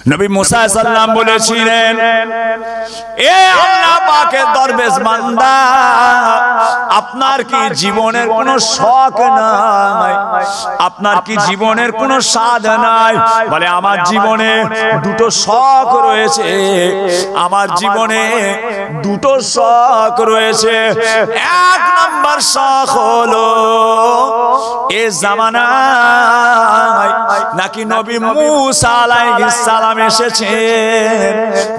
নবী মুসা সাল্লাম বলেছিলেন, এ আল্লাহ পাকের দরবেশ বান্দা, আপনার কি জীবনের কোনো শখ নাই? আপনার কি জীবনের কোনো স্বাদ নাই? বলে আমার জীবনে দুটো শখ রয়েছে, আমার জীবনে দুটো শখ রয়েছে। এক নম্বর শখ হলো এ জামানায় নাকি নবী মুসা আলাইহিস সালাম এসেছেন,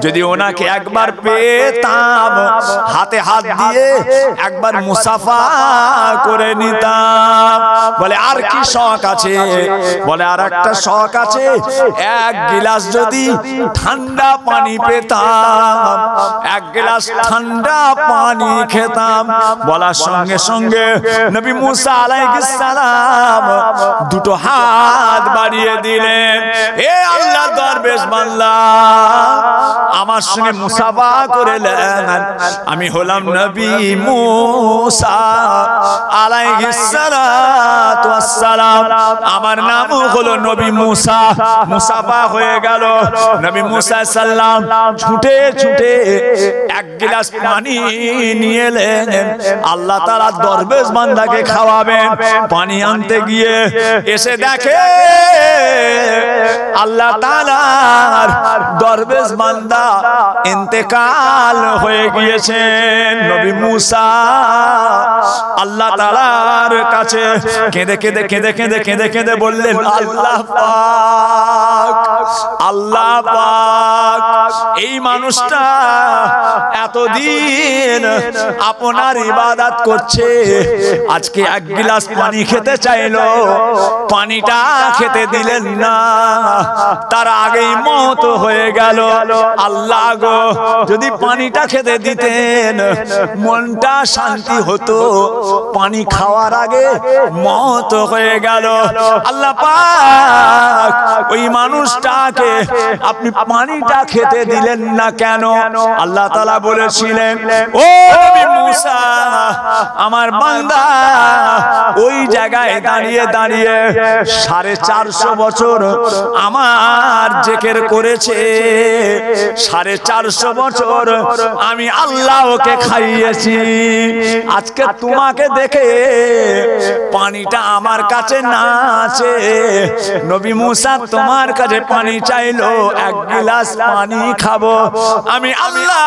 যদি ওনাকে একবার পেতাম হাতে হাত দিয়ে একবার মুসাফা করে নিতাম। বলে আর কি শখ আছে? বলে আর একটা শখ আছে, এক গিলাস যদি ঠান্ডা পানি পেতাম, এক গিলাস ঠান্ডা পানি খেতাম। বলার সঙ্গে সঙ্গে নবী মুসা আলাইহিস সালাম দুটো হাত বাড়িয়ে দিলেন। এ আল্লাহ দরবেশ বান্দা, আমার সঙ্গে মুসাফা করলেন। আমি হলাম নবী মুসা আলাইহিস সালাতু ওয়াস সালাম, আমার নামও হলো নবী মুসা। মুসাফা হয়ে গেল। নবী মুসা সাল্লাম ছুটে ছুটে এক গ্লাস পানি নিয়ে এলেন, আল্লাহ তাআলা দরবেশ বান্দাকে খাওয়াবেন। পানি আনতে গিয়ে এসে দেখে আল্লাহ তাআলার দরবেশ বান্দা ইন্তেকাল হয়ে গিয়েছেন। নবী মুসা আল্লাহ তাআলার কাছে কেঁদে কেঁদে কেঁদে কেঁদে কেঁদে কেঁদে বললেন, আল্লাহ পাক, আল্লাহ পাক, এই মানুষটা এতদিন আপনার ইবাদত করছে, আজকে এক গ্লাস পানি খেতে চাইলো, পানিটা খেতে দিলেন না, তার আগেই মওত হয়ে গেল। আল্লাহ গো, যদি পানিটা খেতে দিতেন মনটা শান্তি হতো, পানি খাওয়ার আগে মওত হয়ে গেল। আল্লাহ পাক, ওই মানুষটাকে আপনি পানিটা খেতে দিলেন না কেন? আল্লাহ তাআলা বলেছিলেন, ও নবী মুসা, আমার বান্দা ওই জায়গায় দাঁড়িয়ে দাঁড়িয়ে 450 বছর আমার জিকির করেছে, 450 বছর আমি আল্লাহ ওকে খাইয়েছি। আজকে তোমাকে দেখে পানিটা আমার কাছে না আছে, নবী মুসা তোমার কাছে পানি চাইলো, এক গ্লাস পানি খাবো, আমি আল্লাহ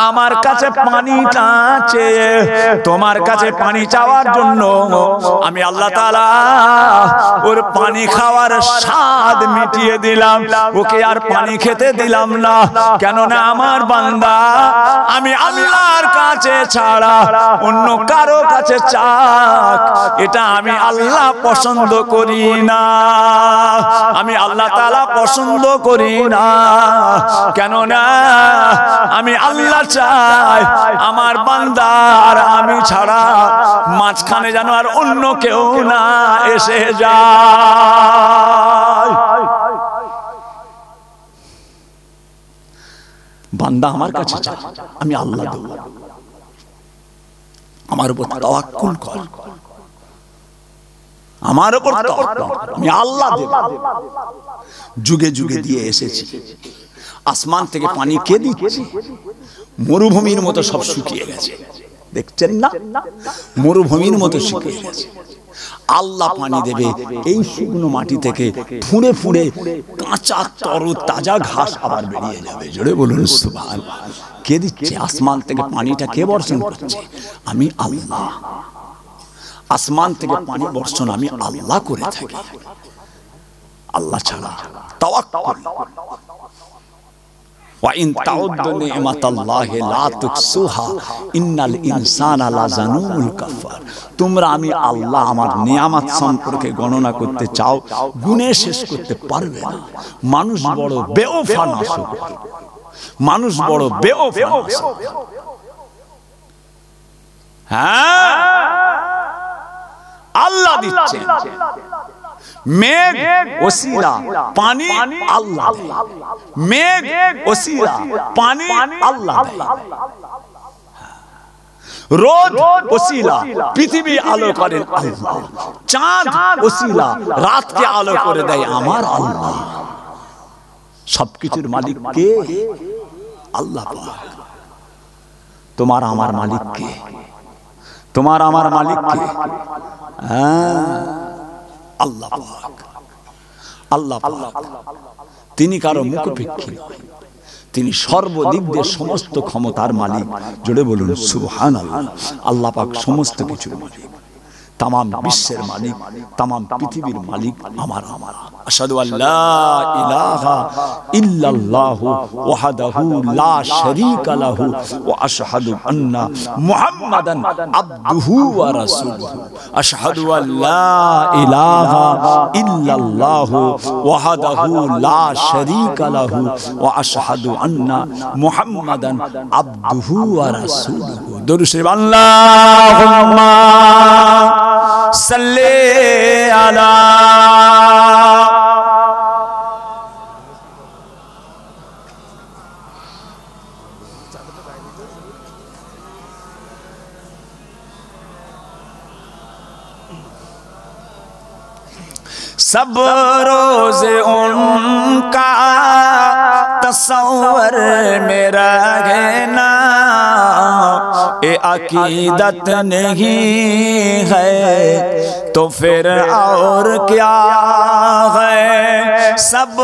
আমার কাছে পানিটা চেয়ে তোমার কাছে পানি চাওয়ার জন্য আমি আল্লাহ তাআলা ওর পানি খাওয়ার স্বাদ মিটিয়ে দিলাম, ওকে আর পানি খেতে দিলাম না। কেননা আমার বান্দা আমি আল্লাহর কাছে ছাড়া অন্য কারো কাছে চাক, এটা আমি আল্লাহ পছন্দ করি না, আমি আল্লাহ তাআলা পছন্দ করি না। কেননা আমি আল্লাহ চাই আমার বান্দার আমি ছাড়া মাঝখানে যেন আর অন্য কেউ না এসে যায়। বান্দা আমার কাছে চায়, আমি আল্লাহ দেব, আমার উপর তাওয়াক্কুল কর, আমার উপর তাওয়াক্কুল, আমি আল্লাহ দেব। যুগে যুগে দিয়ে এসেছি, আসমান থেকে পানি কে দিচ্ছে? মরুভূমির মতো সব শুকিয়ে গেছে, দেখছেন না? মরুভূমির মতো শুকিয়ে গেছে। আল্লাহ পানি দেবে এই শুকনো মাটি থেকে, ফুঁড়ে ফুঁড়ে কাঁচা তরু তাজা ঘাস আবার বেরিয়ে যাবে। জোরে বলুন সুবহানাল্লাহ। কে দিচ্ছে? আসমান থেকে পানিটা কে বর্ষণ করছে? আমি আল্লাহ। আসমান থেকে পানি বর্ষণ আমি আল্লাহ করে থাকি, আল্লাহ ছাড়া তাওয়াক্কুল। ওয়া ইন তাউদ্দু নি'মাতাল্লাহি লা তুকসুহা ইন্নাল ইনসানা লাযালুমুল কাফার। তোমরা আমি আল্লাহ আমার নিয়ামত সম্পর্কে গণনা করতে চাও, গুণে শেষ করতে পারবে না। মানুষ বড় বেওফা নাশক, মানুষ বড় বেওফা নাশক। হ্যাঁ, আল্লাহ দিচ্ছেন। মেঘ ওসিলা, পানি আল্লাহ দেয়। মেঘ ওসিলা, পানি আল্লাহ দেয়। রোদ ওসিলা, পৃথিবী আলো করেন আল্লাহ। চাঁদ ওসিলা, রাতকে আলো করে দেয় আমার আল্লাহ। সবকিছুর মালিক কে? আল্লাহ পাক। তোমার আমার মালিক কে? তোমার আমার মালিক কে? আল্লাহ পাক। আল্লাহ পাক তিনি কারো মুখাপেক্ষী নয়, তিনি সর্বদিক দিয়ে সমস্ত ক্ষমতার মালিক। জোরে বলুন সুবহানাল্লাহ। আল্লাহ পাক সমস্ত কিছুর মালিক, तमाम বিশ্বের মালিক, तमाम পৃথিবীর মালিক আমার। আশহাদু আল্লা ইলাহা ইল্লাল্লাহু ওয়াহদাহু লা শারীকা লাহু ওয়া আশহাদু আন্না মুহাম্মাদান আবদুহু ওয়া রাসূলুহু। আশহাদু আল্লা ইলাহা ইল্লাল্লাহু ওয়াহদাহু লা শারীকা লাহু ওয়া আশহাদু আন্না মুহাম্মাদান আবদুহু ওয়া রাসূলুহু। দরুদ শরীফ। আল্লাহুম্মা সাল্লি আলা सब रोज उनका तस्वर में रहना ए अकीदत नहीं है तो फिर और क्या है। सब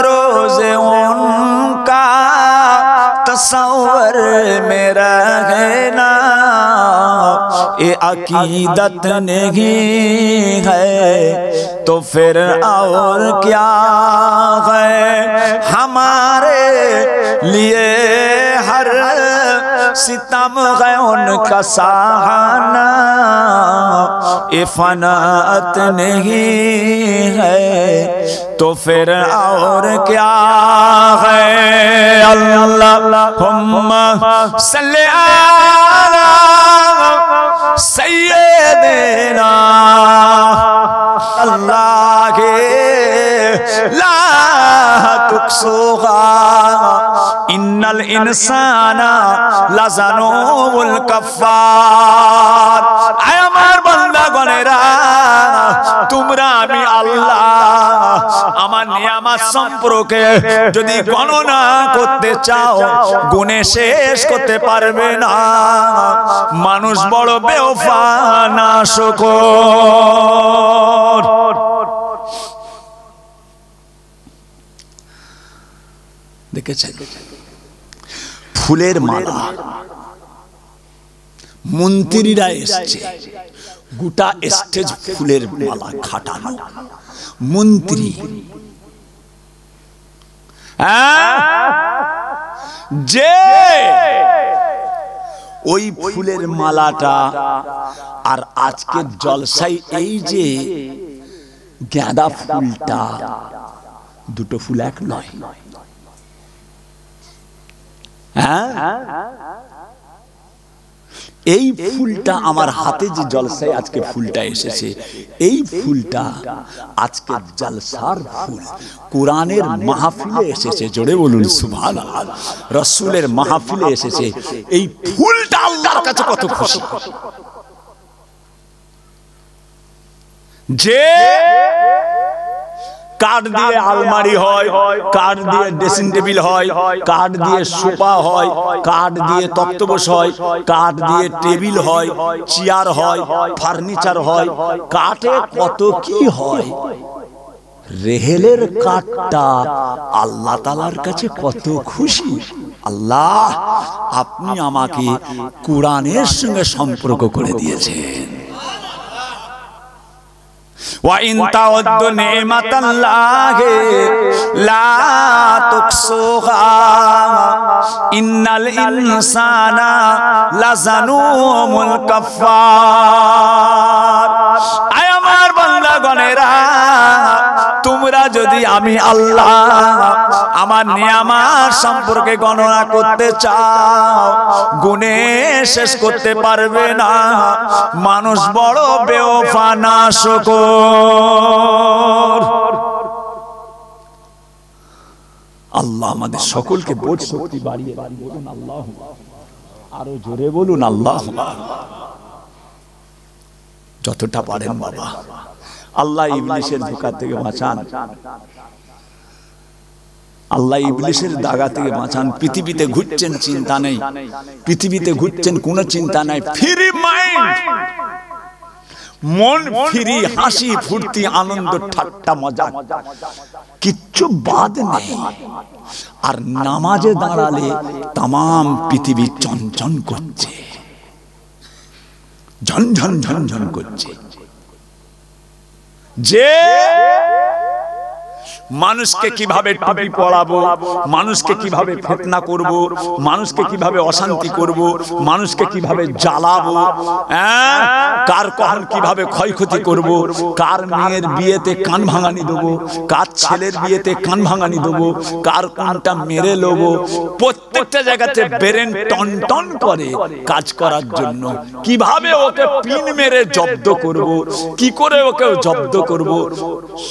रोज उनका तस्वर में रहना ए अकीदत नहीं है तो फिर और क्या है। हमारे लिए हर सितम है उनका सहाना ए फनात नहीं है तो फिर और क्या है। अल्लाहुम्मा सल्ली अला सय्यिदिना अल्लाह के ला तुक्सुहा इन्नल इंसाना लज़ानुल कफ्फार। आय আমার বান্দাগণেরা, তোমরা আমি আল্লাহ আমার নিয়ামত সম্পর্কে যদি গণনা করতে চাও গুণে শেষ করতে পারবে না। মানুষ বড় বেওফা নাশকর। দেখেছেন ফুলের মালা, মন্ত্রীরা এসছে, গোটা স্টেজ ফুলের মালা খাটানো। মন্ত্রী যে ওই ফুলের মালাটা আর আজকের জলসাই এই যে গাঁদা ফুলটা, দুটো ফুল এক নয়। এই ফুলটা আমার হাতে যে জলসায় আজকে ফুলটা এসেছে, এই ফুলটা আজকে জলসার ফুল। কোরআনের মাহফিলে এসেছে, জোরে বলুন সুবহানাল্লাহ। রাসূলের মাহফিলে এসেছে, এই ফুলটা আল্লাহর কাছে কত খুশি। যে কাঠ দিয়ে আলমারি হয়, কাঠ দিয়ে ড্রেসিং টেবিল হয়, কাঠ দিয়ে সোফা হয়, কাঠ দিয়ে তক্তপোষ হয়, কাঠ দিয়ে টেবিল হয়, চেয়ার হয়, ফার্নিচার হয়, কাঠে কত কি হয়। রেহেলের কাঠটা আল্লাহ তাআলার কাছে কত খুশি। আল্লাহ আপনি আমাকে কোরআনের সঙ্গে সম্পর্ক করে দিয়েছেন। وَإِن تَعُدُّوا نِعْمَةَ اللَّهِ لَا تُحْصُوهَا إِنَّ الْإِنسَانَ لَظَلُومٌ كَفَّارٌ। আয় আমার বান্দাগণেরা, তোমরা যদি আমি আল্লাহ আমার নিয়ামত সম্পর্কে গণনা করতে চাও গুণে শেষ করতে পারবে না। মানুষ বড় বেওফা নাশকর। আল্লাহ আমাদের সকলকে বোধ শক্তি বাড়িয়ে বলুন আল্লাহ, আরো জোরে বলুন আল্লাহ। যতটা পারেন বাবা আল্লাহ ইবলিসের ধোঁকা থেকে বাঁচান। আল্লাহ ইবলিসের দাগা থেকে বাঁচান। পৃথিবীতে ঘুরছেন, চিন্তা নেই, পৃথিবীতে ঘুরছেন, কোনো চিন্তা নাই, ফ্রি মাইন্ড, মন ফ্রি, হাসি ফুর্তি, আনন্দ, ঠাট্টা, মজা, কিচ্ছু বাদ নেই। আর নামাজে দাঁড়ালে তামাম পৃথিবী চঞ্চন করছে, ঝনঝন ঝনঝন করছে। যে মানুষকে কিভাবে টুপি পরাবো, মানুষকে কিভাবে ফিতনা করব, মানুষকে কিভাবে অশান্তি করব, মানুষকে কিভাবে জ্বালাবো, কার কখন কিভাবে ক্ষয়ক্ষতি করব, কার মেয়ের বিয়েতে কান ভাঙানি দেবো, কার ছেলের বিয়েতে কান ভাঙানি দেবো, কার কানটা মেরে লবো, প্রত্যেকটা জায়গাতে ব্রেন টন টন করে কাজ করার জন্য। কিভাবে ওকে পিন মেরে জব্দ করব, কি করে ওকে জব্দ করব,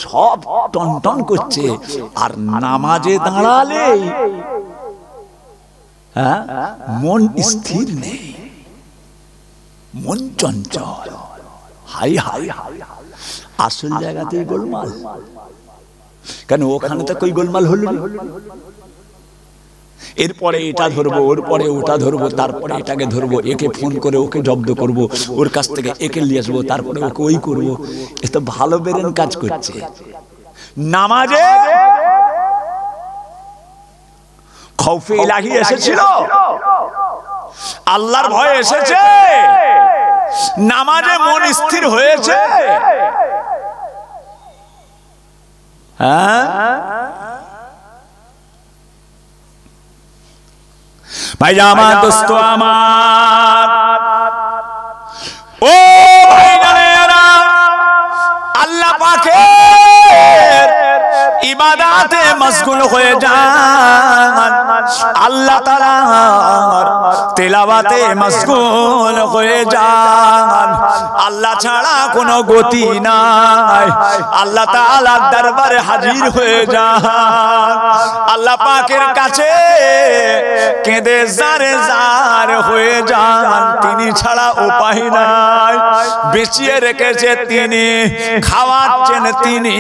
সব টন টন করছে। আর নামাজে দাঁড়ালে মন স্থির নেই, মন চঞ্চল, হাই হাই হাই। আসল জায়গাতেই গোলমাল। কেন ওখানে তো কই গোলমাল হলো না? এরপরে এটা ধরবো, ওর পরে ওটা ধরবো, তারপরে এটাকে ধরবো, একে ফোন করে ওকে জব্দ করব, ওর কাছ থেকে একে নিয়ে আসবো, তারপরে ওকে ওই করবো। এ তো ভালো বেরেন কাজ করছে। নামাজে খৌফে ইলাহি এসেছিল, আল্লাহর ভয় এসেছে, নামাজে মন স্থির হয়েছে। ভাইয়া আমার, দোস্ত আমার, ও ভাইজানেরা, আল্লাহ পাকের ইবাদতে মশগুল হয়ে যান, আল্লাহ তাআলার তেলাওয়াতে মশগুল হয়ে যান। আল্লাহ ছাড়া কোনো গতি নাই, আল্লাহ তাআলার দরবারে হাজির হয়ে যান, আল্লাহ পাকের কাছে কেঁদে জারে জার হয়ে যান। তিনি ছাড়া উপায় নাই, বেঁচিয়ে রেখেছে তিনি, খাওয়াচ্ছেন তিনি,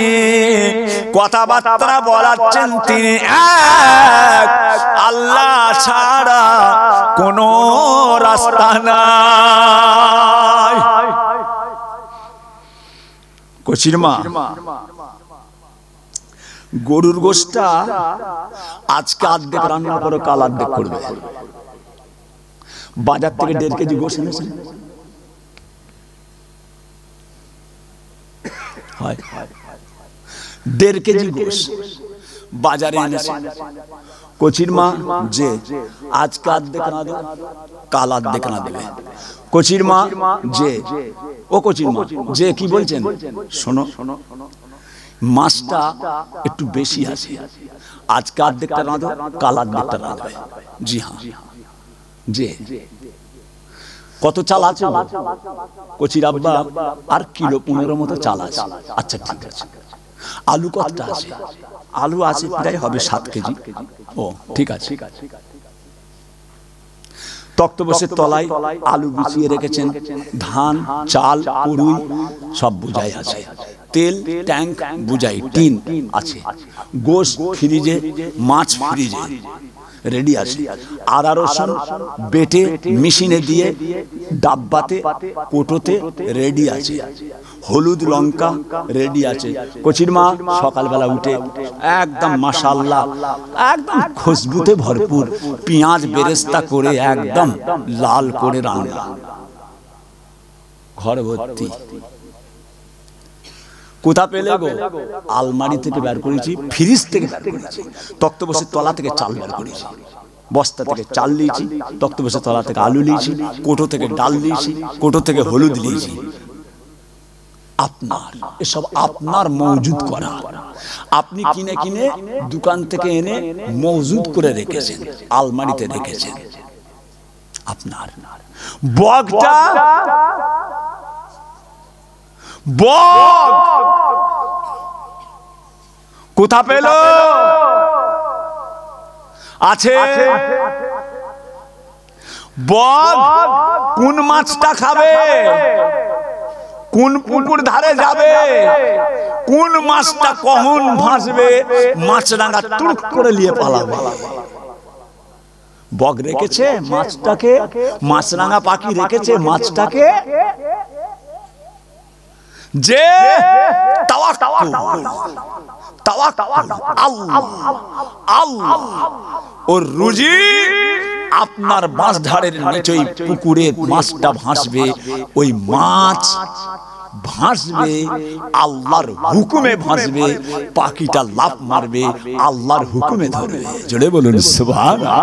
কথাবার্তা বলাচ্ছেন তিনি, এক আল্লাহ ছাড়া কোনো রাস্তা নাই। কচির মা, গরুর গোশটা আজকে অর্ধেক রান্না করে কাল অর্ধেক করবে। বাজার থেকে 1.5 কেজি গোশ এনেছেন, হয় 1.5 কেজি গোশ বাজারে এনেছেন। কচির মা যে আজকে অর্ধেক না দেবে, কাল অর্ধেক না দেবে। কচির মা যে, ও কচির মা যে, কি বলছেন শোনো, মাছটা একটু বেশি আছে, আজকে অর্ধেকটা রাঁধো, কাল অর্ধেকটা রাঁধবে। জি হ্যাঁ, যে কত চাল আছে? কচির আব্বা আর কিলো 15 মতো চাল আছে। আচ্ছা ঠিক আছে। আলু কতটা আছে? আলু আছে প্রায় হবে 7 কেজি। ও ঠিক আছে। তক্তপোষের তলায় আলু বিছিয়ে রেখেছেন, ধান, চাল, পুরুই সব বুঝাই আছে, তেল ট্যাঙ্ক বুঝাই, টিন আছে, গোশ ফ্রিজে, মাছ ফ্রিজে রেডি আছে, আদা রসুন বেটে মেশিনে দিয়ে ডাব্বাতে কোটোতে রেডি আছে, হলুদ লঙ্কা রেডি আছে। কচির মা সকালবেলা উঠে একদম মাশাআল্লাহ একদম খুশবুতে ভরপুর পেঁয়াজ বেরেস্তা করে একদম লাল করে রান্না, ঘর ভর্তি। কোথা পেলে গো? আলমারি থেকে বের করেছি, ফ্রিজ থেকে বের করেছি, তক্তপোষের তলা থেকে চাল বের করেছি, বস্তা থেকে চাল নিয়েছি, তক্তপোষের তলা থেকে আলু নিয়েছি, কোটো থেকে ডাল নিয়েছি, কোটো থেকে হলুদ নিয়েছি। আপনার এসব আপনার মজুদ করা, আপনি কিনে কিনে দোকান থেকে এনে মজুদ করে রেখেছেন, আলমারিতে রেখেছেন। আপনার বগটা বগ কোথা পেল? আছে। বগ কোন মাছটা খাবে? কোন পুকুর ধারে যাবে, কোন মাছটা কখন ভাসবে, মাছরাঙা তুড়ুক করে নিয়ে পালাবে। বক রেখেছে মাছটাকে, মাছরাঙা পাখি রেখেছে মাছটাকে। যে তাওয়াক্কুল আল্লাহ আল্লাহ ওর রুজি আপনার বাঁশ ধারের নিচেই পুকুরে মাছটা ভাসবে, ওই মাছ ভাসবে আল্লাহর হুকুমে ভাসবে, পাখিটা লাফ মারবে আল্লাহর হুকুমে ধরবে। জোরে বলুন সুবহানাল্লাহ।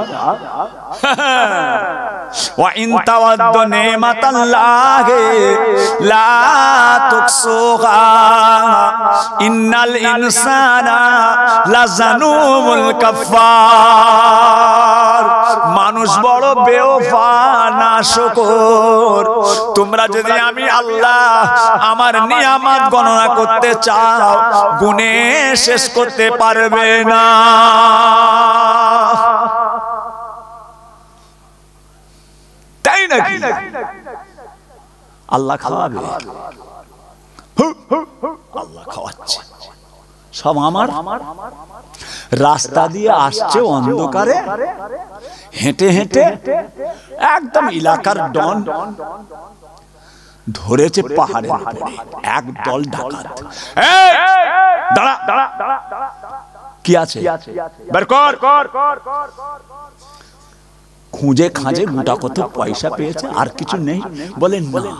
ওয়া ইন তাওয়াদ্দু নিমাতাল্লাহি লা তুকসুহা ইন্নাল ইনসানা লাযানুমুল কাফফার। মানুষ বড় বেওফা নাশকর। তোমরা যদি আমি আল্লাহ আমার নিয়ামত গণনা করতে চাও, গুণে শেষ করতে পারবে না। তাই নাকি? আল্লাহ খাওয়াবে, আল্লাহ খাওয়াচ্ছে। সব আমার রাস্তা দিয়ে আসছে অন্ধকারে, হেঁটে হেঁটে একদম এলাকার ডন ধরেছে পাহাড়ের উপরে এক দল ডাকাত। দাঁড়া দাঁড়া দাঁড়া, কি আছে বের কর। খুঁজে খাঁজে গোটা কত পয়সা পেয়েছে, আর কিছু নেই। বলেন না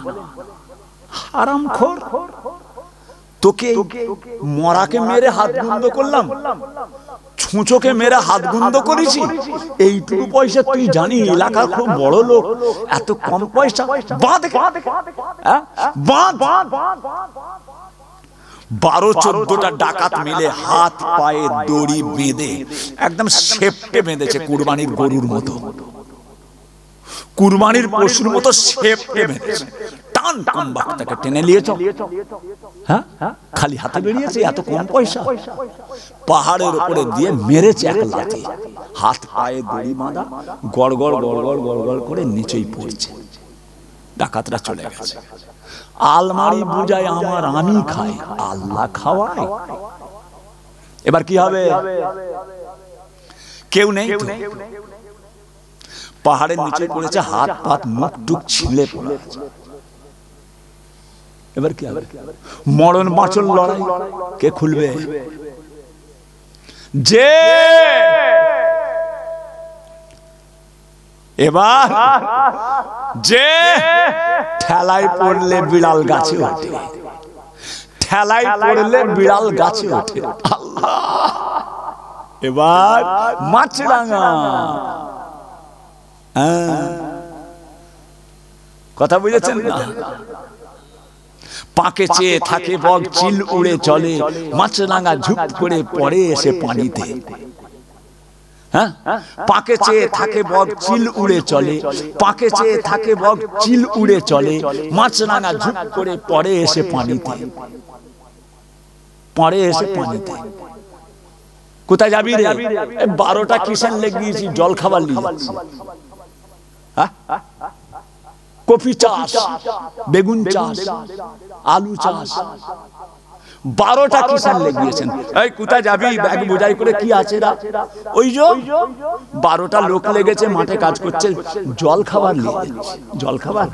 হারামখোর, তোকে মরাকে মেরে হাত গুন্দ করলাম, ছুঁচোকে মেরে হাত গুন্দ করেছি, এইটুকু পয়সা তুই জানি এলাকার খুব বড় লোক, এত কম পয়সা। 12-14টা ডাকাত মিলে হাত পায়ে দড়ি বেঁধে একদম সেপটে বেঁধেছে, কুরবানির গরুর মতো, কুরবানির পশুর মতো সেপটে বেঁধেছে। টান কম বাক্তাকে টেনে নিয়েছ, হ্যাঁ খালি হাতে বেরিয়েছে, এত কম পয়সা। পাহাড়ের উপরে দিয়ে মেরেছে এক লাথি, হাত পায়ে দড়ি বাঁধা, গড় গড় গড় গড় গড় গড় করে নিচেই পড়ছে। ডাকাতরা চলে গেছে। আলমারি বুঝায় আমার, আমি খাই, আল্লাহ খাওয়ায়। এবার কি হবে? কেউ নেই তো, পাহাড়ের নিচে পড়েছে, হাত পাত মুখ টুক ছিলে পড়ে আছে। এবার কি হবে? মরণ বাঁচন লড়াই, কে খুলবে? যে এবার যে ঠেলায় পড়লে বিড়াল গাছে ওঠে, ঠেলায় পড়লে বিড়াল গাছে ওঠে। আল্লাহ, এবার মাছরাঙা, কথা বুঝেছেন না? পাকে চেয়ে থাকে বক, চিল উড়ে চলে, মাছরাঙা ঝুপ করে পড়ে এসে পানিতে। হ্যাঁ, পাকে চেয়ে থাকে বক, চিল উড়ে চলে, পাকে চেয়ে থাকে বক, চিল উড়ে চলে, মাছরাঙা ঝুপ করে পড়ে এসে পানিতে, পড়ে এসে পানিতে। কোথায় যাবি রে? 12টা কিষান লেগিয়েছি, জল খাবার নিয়ে যাচ্ছি। কফি চাষ, বেগুন চাষ, আলু চাষ, 12টা কিষান লেগিয়েছেন। এই কোথায় যাবি? ব্যাগ বোঝাই করে, কি আছে রা? ওই যে 12টা লোক লেগেছে, মাঠে কাজ করছে, জল খাবার নিয়ে যাচ্ছে। জল খাবার,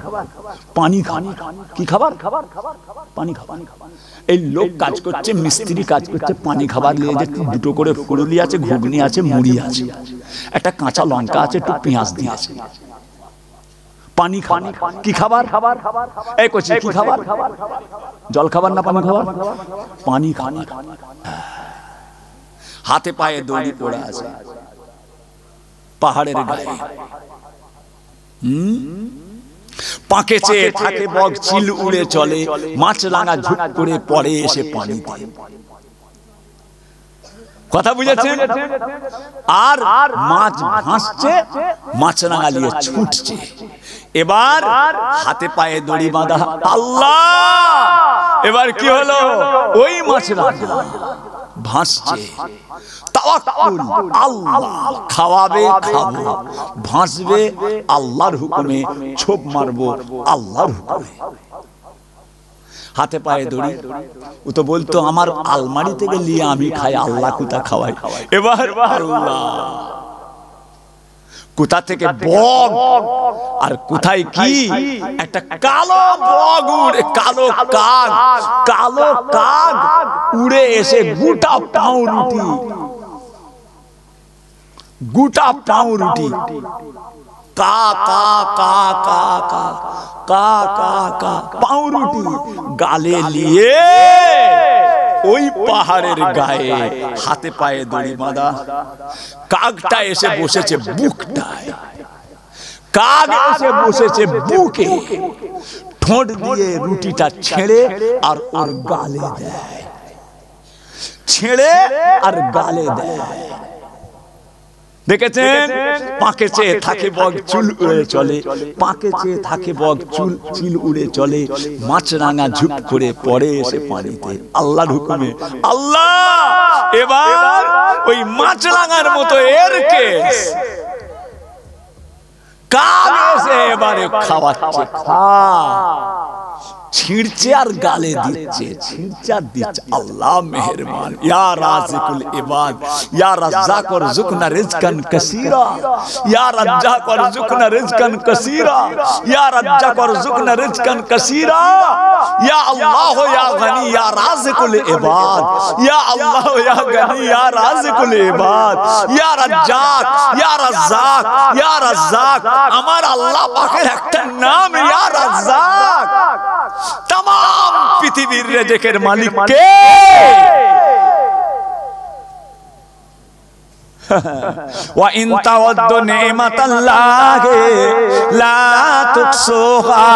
পানি খানি, কি খাবার? পানি খাবার। এই লোক কাজ করছে, মিস্ত্রি কাজ করছে, পানি খাবার নিয়ে যাচ্ছে। দুটো করে ফুলুলি আছে, ঘুগনি আছে, মুড়ি আছে, একটা কাঁচা লঙ্কা আছে, একটু পেঁয়াজ দিয়েছে। পানি খানি, কি খাবার? এই কচি, কি খাবার? জল খাবার না পানি খাবার? পানি খানি। হাতে পায়ে দড়ি পড়ে আছে পাহাড়ের গায়ে। পাকে চেয়ে থাকে বক, চিল উড়ে চলে, মাছরাঙা ঝুপ করে পড়ে এসে পানিতে। কথা বুঝেছেন? আর মাছ ভাসছে, মাছরাঙা নিয়ে ছুটছে। এবার হাতে পায়ে দড়ি বাঁধা। আল্লাহ, এবার কি হলো? ওই মাছরাঙা ভাসছে। তাওয়াক্কুল আল্লাহ, খাওয়াবে খাবো, ভাসবে আল্লাহর হুকুমে, ছোপ মারবো আল্লাহর হুকুমে। হাতে পায়ে দড়ি। ও তো বলতো আমার আলমারি থেকে নিয়ে আমি খাই, আল্লাহ কোথা খাওয়াই। এবার আল্লাহ কোথা থেকে বগ, আর কোথায় কি একটা কালো বগ উড়ে, কালো কাক, কালো কাক উড়ে এসে গোটা পাউরুটি, গোটা পাউরুটি কা কা কা কা কা কা কা কা পাউরুটি গালে নিয়ে ওই পাহাড়ের গায়ে হাতে পায়ে দড়ি বাঁধা কাকটা এসে বসেছে বুকটায়, কাক এসে বসেছে বুকে, ঠোঁট দিয়ে রুটিটা ছেড়ে আর ওর গালে দেয়, ছেড়ে আর গালে দেয়। দেখেছেন, পাকে চেয়ে থাকে বগ চুল উড়ে চলে, পাকে চেয়ে থাকে বগ চুল চিল উড়ে চলে, মাছরাঙা ঝুপ করে পড়ে এসে পানিতে আল্লাহর হুকুমে। আল্লাহ এবার ওই মাছরাঙার মতো এর কেস কাক এসে এবারে খাওয়াচ্ছে, খা, ছিঁড়ছে আর গালে দিচ্ছে, ছিঁড়ছে আর দিচ্ছে। আল্লাহ মেহেরবান, ইয়া রাজিকুল ইবাদ, ইয়া রাজ্জাক ওয়ারযুকনা রিজকান কাসীরা, ইয়া রাজ্জাক ওয়ারযুকনা রিজকান কাসীরা, ইয়া রাজ্জাক ওয়ারযুকনা রিজকান কাসীরা, ইয়া আল্লাহ ইয়া গনি ইয়া রাজিকুল ইবাদ, ইয়া আল্লাহ ইয়া গনি ইয়া রাজিকুল ইবাদ, ইয়া রাজ্জাক ইয়া রাজ্জাক ইয়া রাজ্জাক। আমার আল্লাহ পাকের একটা নাম ইয়া রাজ্জাক। तमाम पृथ्वीर रिज़्क़ेर मालिक के वा इन तवद्दु निअमतल्लाहि ला तुहसूहा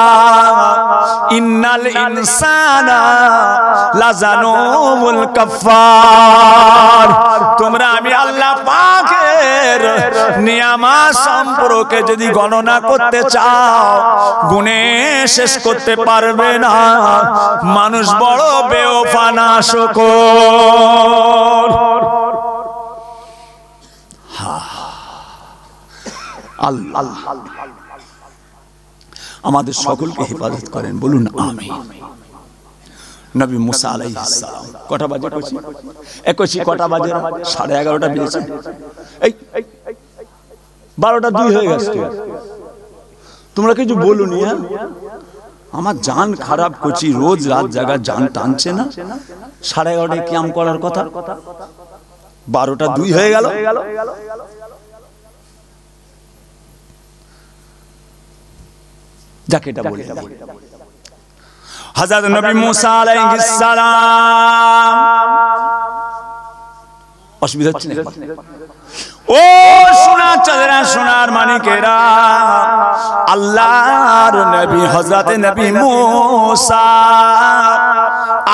इन्नल इंसाना लाज़लूमुल कफ़्फ़ार। তোমরা আমি আল্লাহ পাকের নিয়ামত সম্পর্কে যদি গণনা করতে চাও গুণে শেষ করতে পারবে না। মানুষ বড় বেওফা নাশকর। আল্লাহ আমাদের সকলকে হেফাজত করেন, বলুন আমিন। নবী মুসা আলাইহিস সালাম কটা বাজে কইছি? একই কটা বাজে? 11:30 বেজেছে। এই 12টা 2 হয়ে গেছে। তোমরা কিছু বলুনি? হ্যাঁ, আমার জান খারাপ করছি, রোজ রাত জাগা জান টানছে না। 11:30 কিয়াম করার কথা, 12টা 2 হয়ে গেল। যাকে এটা বলে হযরত নবী মুসা আলাইহিস সালাম, অসুবিধা হচ্ছে না? ও সোনার চাঁদেরা, সোনার মানিকেরা, আল্লাহর নবী হযরত নবী মুসা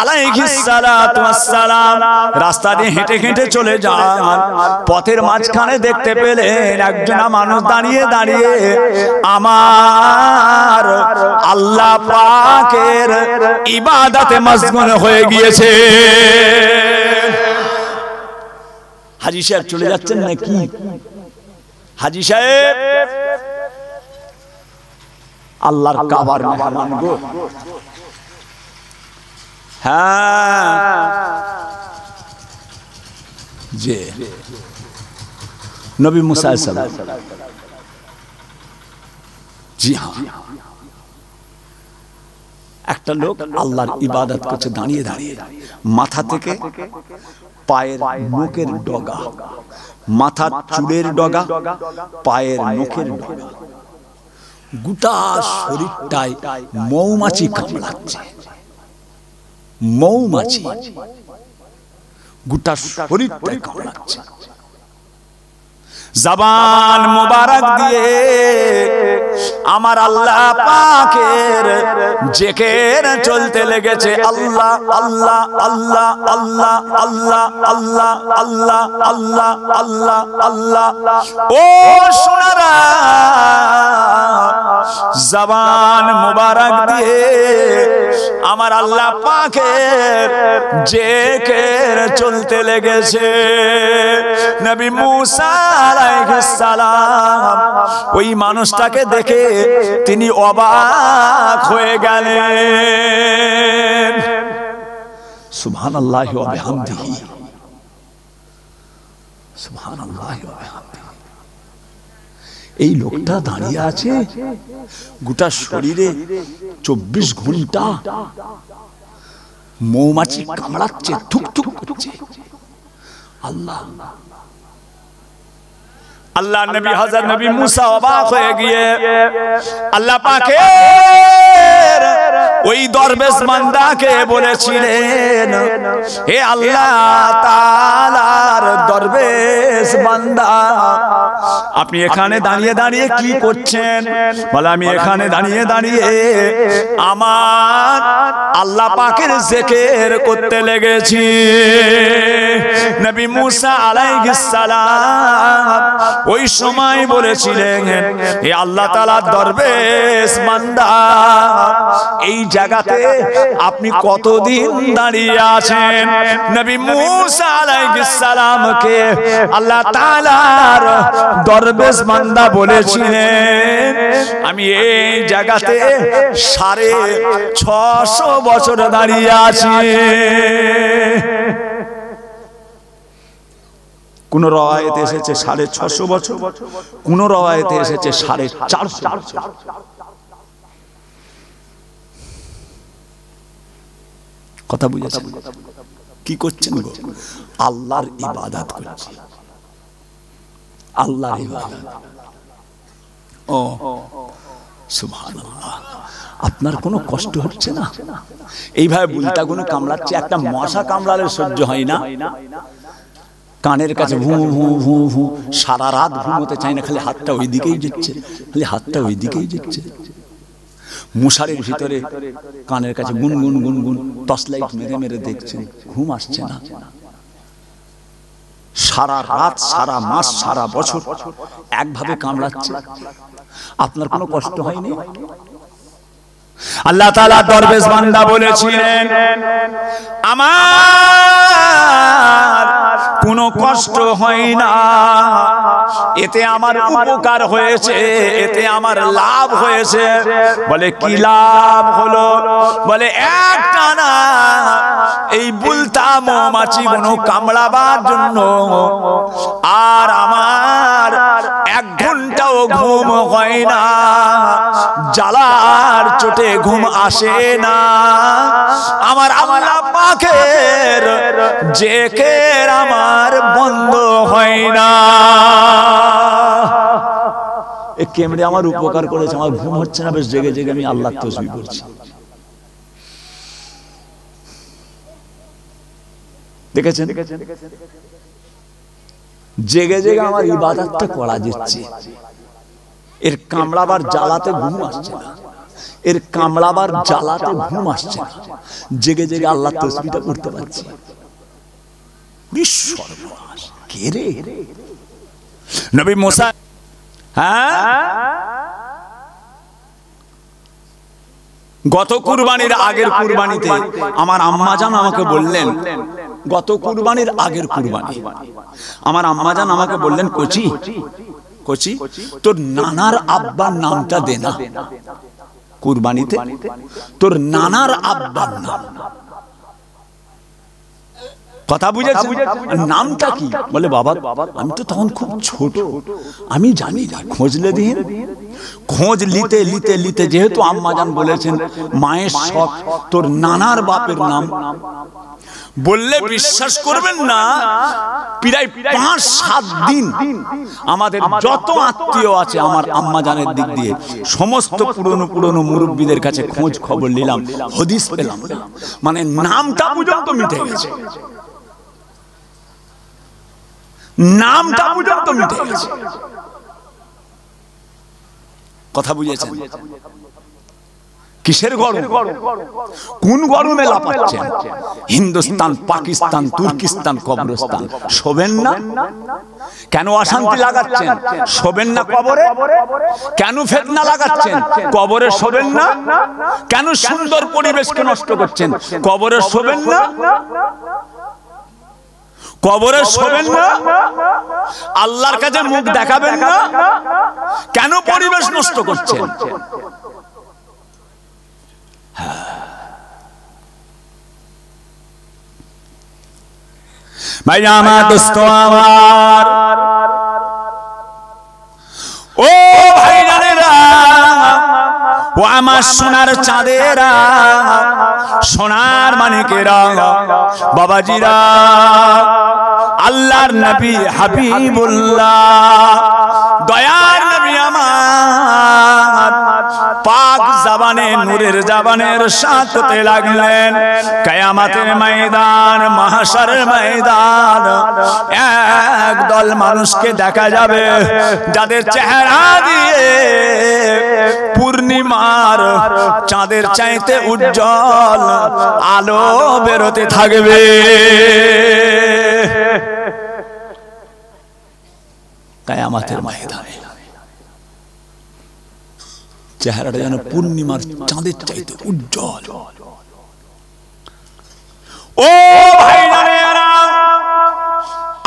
আলাইহিস সালাতু ওয়াস সালাম রাস্তা দিয়ে হেঁটে হেঁটে চলে যান। পথের মাঝখানে দেখতে পেলেন একজন মানুষ দাঁড়িয়ে দাঁড়িয়ে আমার আল্লাহ পাকের ইবাদতে মশগুল হয়ে গিয়েছে। হাজী সাহেব চলে যাচ্ছেন নাকি? হাজী সাহেব আল্লাহর কাবার মেহমান গো। হ্যাঁ, যে নবী মুসা আলাইহিস সালাম, জি হ্যাঁ, একটা লোক আল্লাহর ইবাদত করছে দাঁড়িয়ে দাঁড়িয়ে, মাথা থেকে পায়ের নখের ডগা, মাথার চুলের ডগা, পায়ের নখের ডগা, গোটা শরীরটায় মৌমাছি কামড়াচ্ছে। মৌমাছি গোটা শরীরটায় কামড়াচ্ছে। জবান মুবারক দিয়ে আমার আল্লাহ পাকের জিকির চলতে লেগেছে। আল্লাহ আল্লাহ আল্লাহ আল্লাহ আল্লাহ আল্লাহ আল্লাহ আল্লাহ আল্লাহ আল্লাহ। ও সোনারা, জবান মুবারক দিয়ে আমার আল্লাহ পাকের জিকির চলতে লেগেছে। নবী মুসা আলাইহিস সালাম ওই মানুষটাকে দেখে তিনি অবাক হয়ে গেলেন। সুবহানাল্লাহি ওয়া বিহামদিহি, সুবহানাল্লাহি ওয়া বিহামদিহি। এই লোকটা দাঁড়িয়ে আছে, গোটা শরীরে 24 ঘন্টা মৌমাছি কামড়াচ্ছে, থুক থুক করছে। আল্লাহ আল্লাহ নবী হযরত নবী মুসা অবাক হয়ে গিয়ে আল্লাহ পাকের ওই দরবেশ বান্দাকে বলেছিলেন, হে আল্লাহ তাআলার দরবেশ বান্দা, আপনি এখানে দাঁড়িয়ে দাঁড়িয়ে কি করছেন? বলে আমি এখানে দাঁড়িয়ে দাঁড়িয়ে আমার আল্লাহ পাকের জিকির করতে লেগেছি। নবী মুসা আলাইহিস সালাম ওই সময় বলেছিলেন, হে আল্লাহ তাআলার দরবেশ বান্দা, এই জায়গাতে আপনি কতদিন দাঁড়িয়ে আছেন? নবী মুসা আলাইহিস সালামকে আল্লাহ তাআলার দরবেশ বান্দা বলেছিলেন, আমি এই জায়গাতে 650 বছর দাঁড়িয়ে আছি। কোন রওয়ায়েতে এসেছে 650 বছর, কোন রওয়ায়েতে এসেছে 450 বছর। কথা বুঝেছেন? কি করছেন গো? আল্লাহর ইবাদত করছি, আল্লাহর ইবাদত। ও সুবহানাল্লাহ, আপনার কোনো কষ্ট হচ্ছে না? এইভাবে বুলতাগুলো কামড়াচ্ছে, একটা মশা কামড়ালে সহ্য হয় না, কানের কাছে ভু ভু ভু ভু, সারা রাত ঘুমোতে চায় না, খালি হাতটা ওই দিকেই যাচ্ছে, খালি হাতটা ওই দিকেই যাচ্ছে। মশারির ভিতরে কানের কাছে গুনগুন গুনগুন টর্চলাইট মেরে মেরে দেখছেন, ঘুম আসছে না। সারা রাত, সারা মাস, সারা বছর একভাবে কামড়াচ্ছে, আপনার কোনো কষ্ট হয়নি? আল্লাহ তাআলা দরবেশ বান্দা বলেছিলেন, আমার কোনো কষ্ট হয় না, এতে আমার উপকার হয়েছে, এতে আমার লাভ হয়েছে। বলে কি লাভ হলো? বলে একটা না, এই বুলতা মৌমাছি গুলো কামড়াবার জন্য আর আমার 1 ঘন্টাও ঘুম হয় না, জ্বালার চোটে ঘুম আসে না, আমার আল্লাহ পাকের জিকির আমার বন্ধ হয় না। এ কেমনে আমার উপকার করেছে, আমার ঘুম হচ্ছে না, বেশ জেগে জেগে আমি আল্লাহর তাসবিহ করছি। দেখেছেন? জেগে জেগে আমার ইবাদতটা করা যাচ্ছে। এর কামড়াবার জ্বালাতে ঘুম আসছে না, এর কামড়াবার জ্বালাতে ঘুম আসছে না, জেগে জেগে আল্লাহর তাসবিহটা করতে পারছি। সর্বনাশ, কে রে? নবী মুসা, হ্যাঁ, গত কুরবানির আগের কুরবানিতে আমার আম্মাজান আমাকে বললেন, গত কুরবানির আগের কুরবানি আমার আম্মাজান আমাকে বললেন, কোচি কোচি তোর নানার আব্বার নামটা দে না, কুরবানিতে তোর নানার আব্বার নাম। কথা বুঝেছি? নামটা কি? বলে বাবা আমি তো তখন খুব ছোট, আমি জানি না, খোঁজলে দিন। খোঁজ লিতে লিতে লিতে যেহেতু আম্মাজান বলেছেন মায়ের শখ, তোর নানার বাপের নাম বললে বিশ্বাস করবেন না, প্রায় 5-7 দিন আমাদের যত আত্মীয় আছে আমার আম্মাজানের দিক দিয়ে সমস্ত পুরনো পুরনো মুরব্বীদের কাছে খোঁজ খবর নিলাম, হদিস পেলাম, মানে নামটা পর্যন্ত মিটে গেছে, নামটা পর্যন্ত মিটে গেছে। কথা বুঝেছেন? কিসের গরম? কোন গরমে লাফাচ্ছেন? হিন্দুস্তান, পাকিস্তান, তুর্কিস্তান, কবরস্তান। শোবেন না? কেন অশান্তি লাগাচ্ছেন? শোবেন না কবরে? কেন ফিতনা লাগাচ্ছেন? কবরে শোবেন না? কেন সুন্দর পরিবেশকে নষ্ট করছেন? কবরে শোবেন না? কবরে শোবেন না? আল্লাহর কাছে মুখ দেখাবেন না? কেন পরিবেশ নষ্ট করছেন? ভাই আমার, দোস্ত আমার, ও ভাই জানেরা, ও আমার সোনার চাঁদেরা, সোনার মানিকেরা, বাবাজিরা, আল্লাহর নবী হাবিবুল্লাহ, দয়ার নবী আমার পাক জবানে, নূরের জবানের সাথে লাগলেন। কিয়ামতের ময়দান, মাহশারের ময়দান, একদল মানুষকে দেখা যাবে যাদের চেহারা দিয়ে পূর্ণিমার চাঁদের চাইতে উজ্জ্বল আলো বেরোতে থাকবে। কিয়ামতের ময়দানে চেহারাটা যেন পূর্ণিমার চাঁদের চাইতে উজ্জ্বল। ও ভাই জানেরা,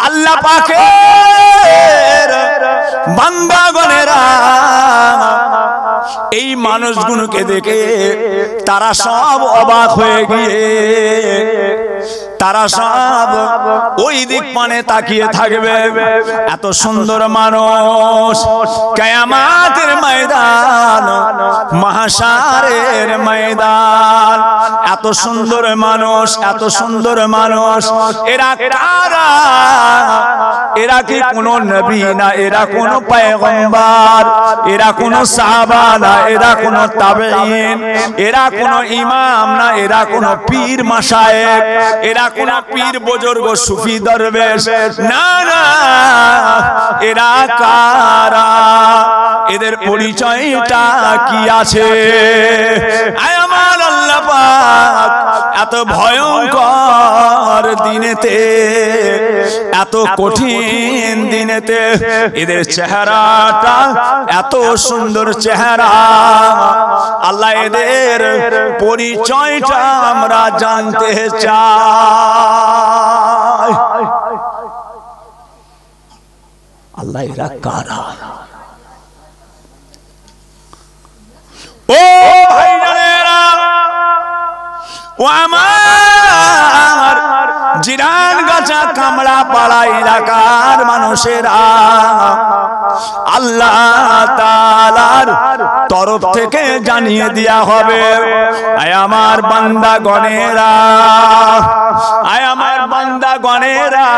আল্লাহ পাকের বান্দাগণেরা এই মানুষগুলোকে দেখে তারা সব অবাক হয়ে গিয়ে তারা সব ওই দিক পানে তাকিয়ে থাকবে। এত সুন্দর মানুষ কিয়ামতের ময়দান, মাহশারের ময়দান, এত সুন্দর মানুষ, এত সুন্দর মানুষ, এরা কারা? এরা কি কোন নবী না, এরা কোন পয়গম্বর, এরা কোন সাহাবা না, এরা কোন তাবেঈন, এরা কোন ইমাম না, এরা কোন পীর মাশায়েখ, এরা কোন পীর বুজুর্গ সুফি দরবেশ না, না, এরা কারা? এদের পরিচয়টা কি আছে? আয় আমার আল্লাহ পাক এত ভয়ঙ্কর দিনেতে, এত কঠিন দিনেতে এদের চেহারাটা এত সুন্দর চেহারা, আল্লাহ এদের পরিচয়টা আমরা জানতে চাই। আল্লাহ এরা কারা? ও ভাই জানেরা, ও আমার জিরান গাছা কামড়া পাড়া এলাকার মানুষেরা, আল্লাহ তাআলার তরফ থেকে জানিয়ে দেয়া হবে, আয় আমার বান্দা গণেরা, আয় আমার বান্দা গণেরা,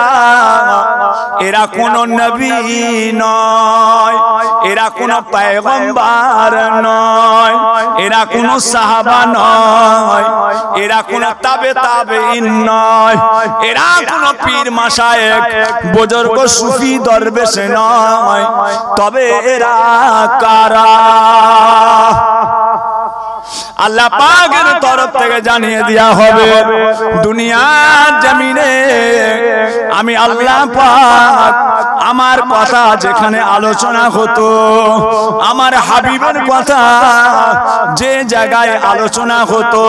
এরা কোন নবী নয়, এরা কোন পয়গম্বর নয়, এরা কোন সাহাবা নয়, এরা কোন তাবেঈন নয়, এরা কোন পীর মাশায়েখ বুজুর্গ সুফি দরবেশ নয়। তবে এরা কারা? আল্লাহ পাকের তরফ থেকে জানিয়ে দেয়া হবে। দুনিয়ার জমিনে আমি আল্লাহ পাক আমার কথা যেখানে আলোচনা হতো, আমার হাবিবের কথা যে জায়গায় আলোচনা হতো,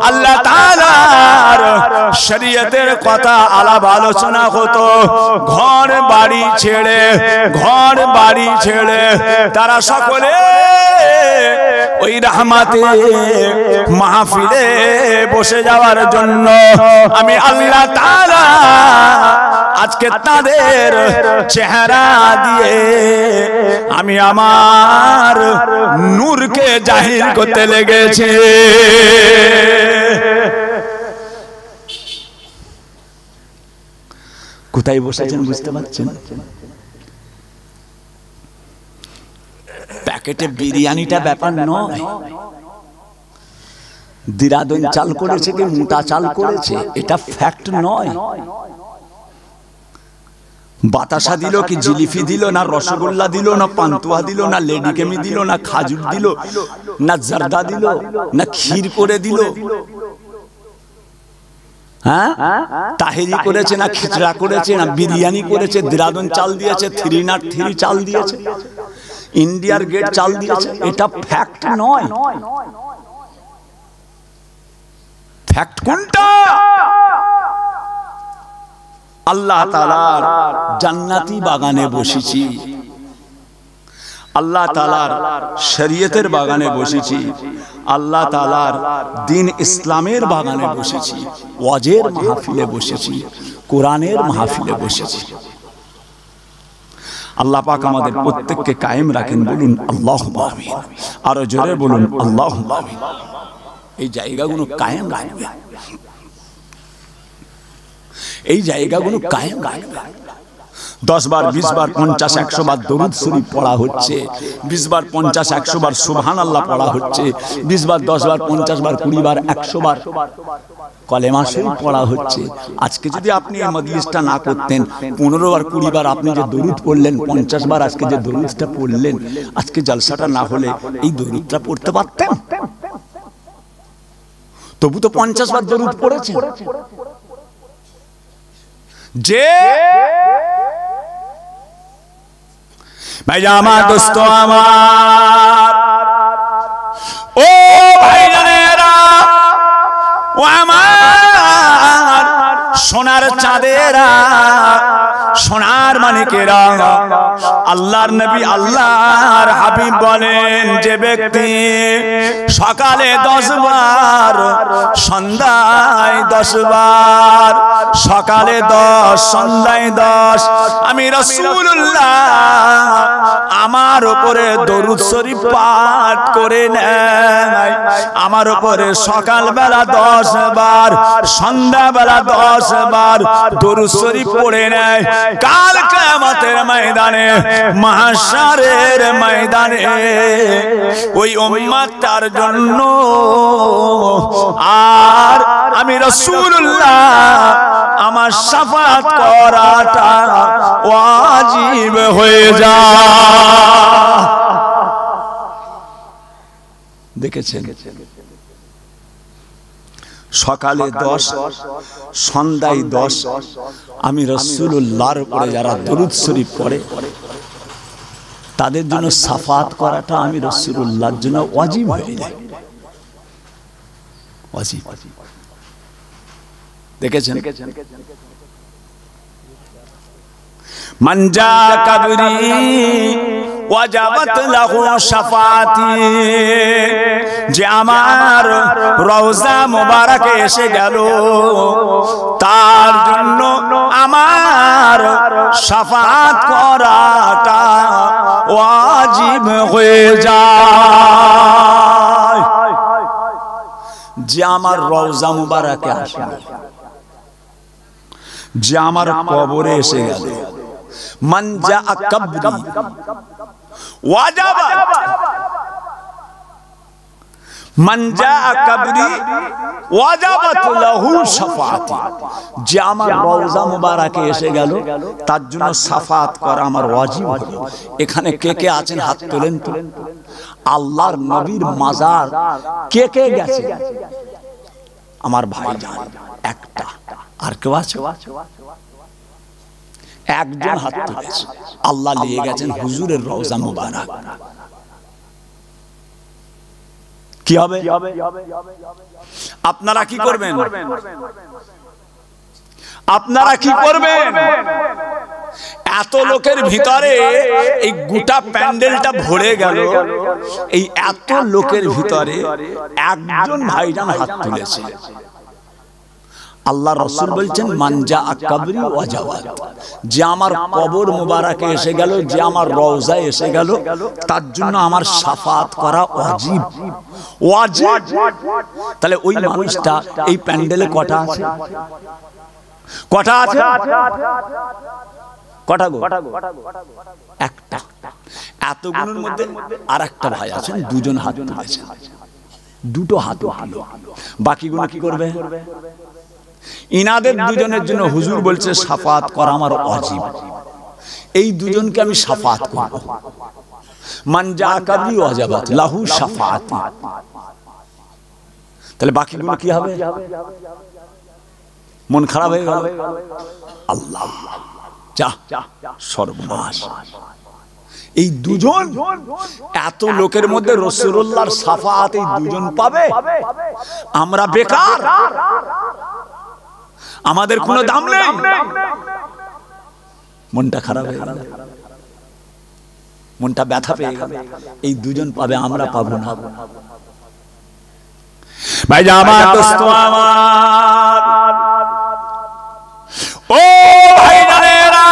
আল্লাহ তাআলার শরীয়তের কথা আলাপ আলোচনা হতো, ঘর বাড়ি ছেড়ে তারা সকলে ওই রহমতে মাহফিলে বসে যাওয়ার জন্য আমি আল্লাহ তাআলা আজকে তাদের চেহারা দিয়ে আমি আমার নূরকে জাহির করতে লেগেছি। কোথায় বসেছেন বুঝতে পারছেন? প্যাকেটে বিরিয়ানিটা ব্যাপার নয়, দিরাদন চাল করেছে কি মোটা চাল করেছে এটা ফ্যাক্ট নয়। বাতাসা দিল কি জিলিপি দিল, না রসগোল্লা দিল, না পান্তুয়া দিল, না লেডিকেমি দিল, না খাজুর দিল, না জর্দা দিল, না ক্ষীর করে দিল, হ্যাঁ তাহেরি করেছে, না খিচড়া করেছে, না বিরিয়ানি করেছে, দেরাদুন চাল দিয়েছে, 303 চাল দিয়েছে, ইন্ডিয়ার গেট চাল দিয়েছে। এটা ফ্যাক্ট নয়। ফ্যাক্ট কোনটা? আল্লাহ তাআলার জান্নাতি বাগানে বসেছি, আল্লাহ তাআলার শরীয়তের বাগানে বসেছি, আল্লাহ তাআলার দ্বীন ইসলামের বাগানে বসেছি, ওয়াজের মাহফিলে বসেছি, কোরআনের মাহফিলে বসেছি। আল্লাহ পাক আমাদের প্রত্যেককে কায়েম রাখেন, বলুন আল্লাহুম্মা আমিন। আরো জোরে বলুন আল্লাহুম্মা আমিন। এই জায়গাগুলো কায়েম রাখবে, এই জায়গাগুলো কায়েম রাখবে। 10 বার 20 বার 50 100 বার দরুদ শরীফ পড়া হচ্ছে, 20 বার 50 100 বার সুবহানাল্লাহ পড়া হচ্ছে, 20 বার 10 বার 50 বার 20 বার 100 বার কলেমা শরীফ পড়া হচ্ছে। আজকে যদি আপনি এই মজলিসটা না করতেন, 15 বার 20 বার আপনি যে দরুদ পড়লেন, 50 বার আজকে যে দরুদটা পড়লেন, আজকে জলসাটা না হলে এই দরুদটা পড়তে পারতেন? তবু তো 50 বার দরুদ পড়েছেন। যে ভাইয়া আমার দোস্ত আমার, ও ভাইজানেরা, ও আমার সোনার চাঁদেরা, সোনার মানিকেরা, আল্লাহর নবী আল্লাহর হাবিব বলেন, যে ব্যক্তি সকালে 10 বার, সন্ধ্যায় 10 বার, সকালে 10 সন্ধ্যায় 10 আমি রাসূলুল্লাহ আমার উপরে দরুদ শরীফ পাঠ করে নেয়, আমার উপরে সকালবেলা 10 বার, সন্ধ্যাবেলা 10 বার দরুদ শরীফ পড়ে নেয়, কাল কিয়ামতের ময়দানে, মাহশারের ময়দানে ওই উম্মতটার জন্য আর আমি রাসূলুল্লাহ আমার শাফাআত করাটা ওয়াজিব হয়ে যায়। দেখেছেন? সকালে 10 সন্ধ্যায় 10 আমি রাসূলুল্লাহর উপরে যারা দরুদ শরীফ পড়ে তাদের জন্য শাফাআত করাটা আমি রাসূলুল্লাহর জন্য ওয়াজিব হয়ে যায়। ওয়াজিব। দেখেছেন? মান জা কবরি ওয়াজাবাত লাহু শাফাআতি, যে আমার রওজা মোবারকে এসে গেল তার জন্য আমার শাফাআত করাটা ওয়াজিব হয়ে যায়। যে আমার রওজা মোবারকে আসে, যে আমার কবরে এসে গেল, মান জা কবরি ওয়াজাবাত, মান জা কবরি ওয়াজাবাত লাহু শাফাআতি, যে আমার রওজা মুবারাকে এসে গেল তার জন্য শাফাআত করা আমার ওয়াজিব হলো। এখানে কে কে আছেন হাত তোলেন তো। আল্লাহর নবীর মাজার কে কে গেছে? আমার ভাইজান একটা, আর কেউ আছে? একজন হাত তুলেছে। আল্লাহ নিয়ে গেছেন হুজুরের রওজা মুবারক। কি হবে? আপনারা কি করবেন? আপনারা কি করবেন? এত লোকের ভিতরে এই গোটা প্যান্ডেলটা ভরে গেল, এই এত লোকের ভিতরে একজন ভাইজান হাত তুলেছে। আল্লাহ রাসূল বলছেন মান জা কবরি ওয়াজাবাত, যে আমার কবর মুবারকে এসে গেল, যে আমার রওজায় এসে গেল তার জন্য আমার শাফাআত করা ওয়াজিব। ওয়াজিব। তাহলে ওই মানুষটা এই প্যান্ডেলে কটা আছে? কটা আছে? কটা গো? একটা। এতগুলোর মধ্যে আরেকটা ভাই আছেন, দুজন হাত তুলেছেন, দুটো হাত ভালো, বাকিগুলো কি করবে? ইনাদের দুজনের জন্য হুজুর বলছে শাফাআত করা আমার ওয়াজিব। এই দুজনকে আমি শাফাত করব। মান জা কাবলি ওয়াজাবাত লাহু শাফাআতি। তাহলে বাকিগুলো কি হবে? মন খারাপ হয়ে গেল, আল্লাহ যা সর্বনাশ। এই দুজন এত লোকের মধ্যে রাসূলুল্লাহর শাফাআত এই দুজন পাবে, আমরা বেকার, আমাদের কোনো দাম নেই। মনটা খারাপ হয়ে গেল, মনটা ব্যথা পেয়ে গেল। এই দুজন পাবে, আমরা পাবো না। ভাই আমার দোস্ত আমার, ও ভাই জানেরা,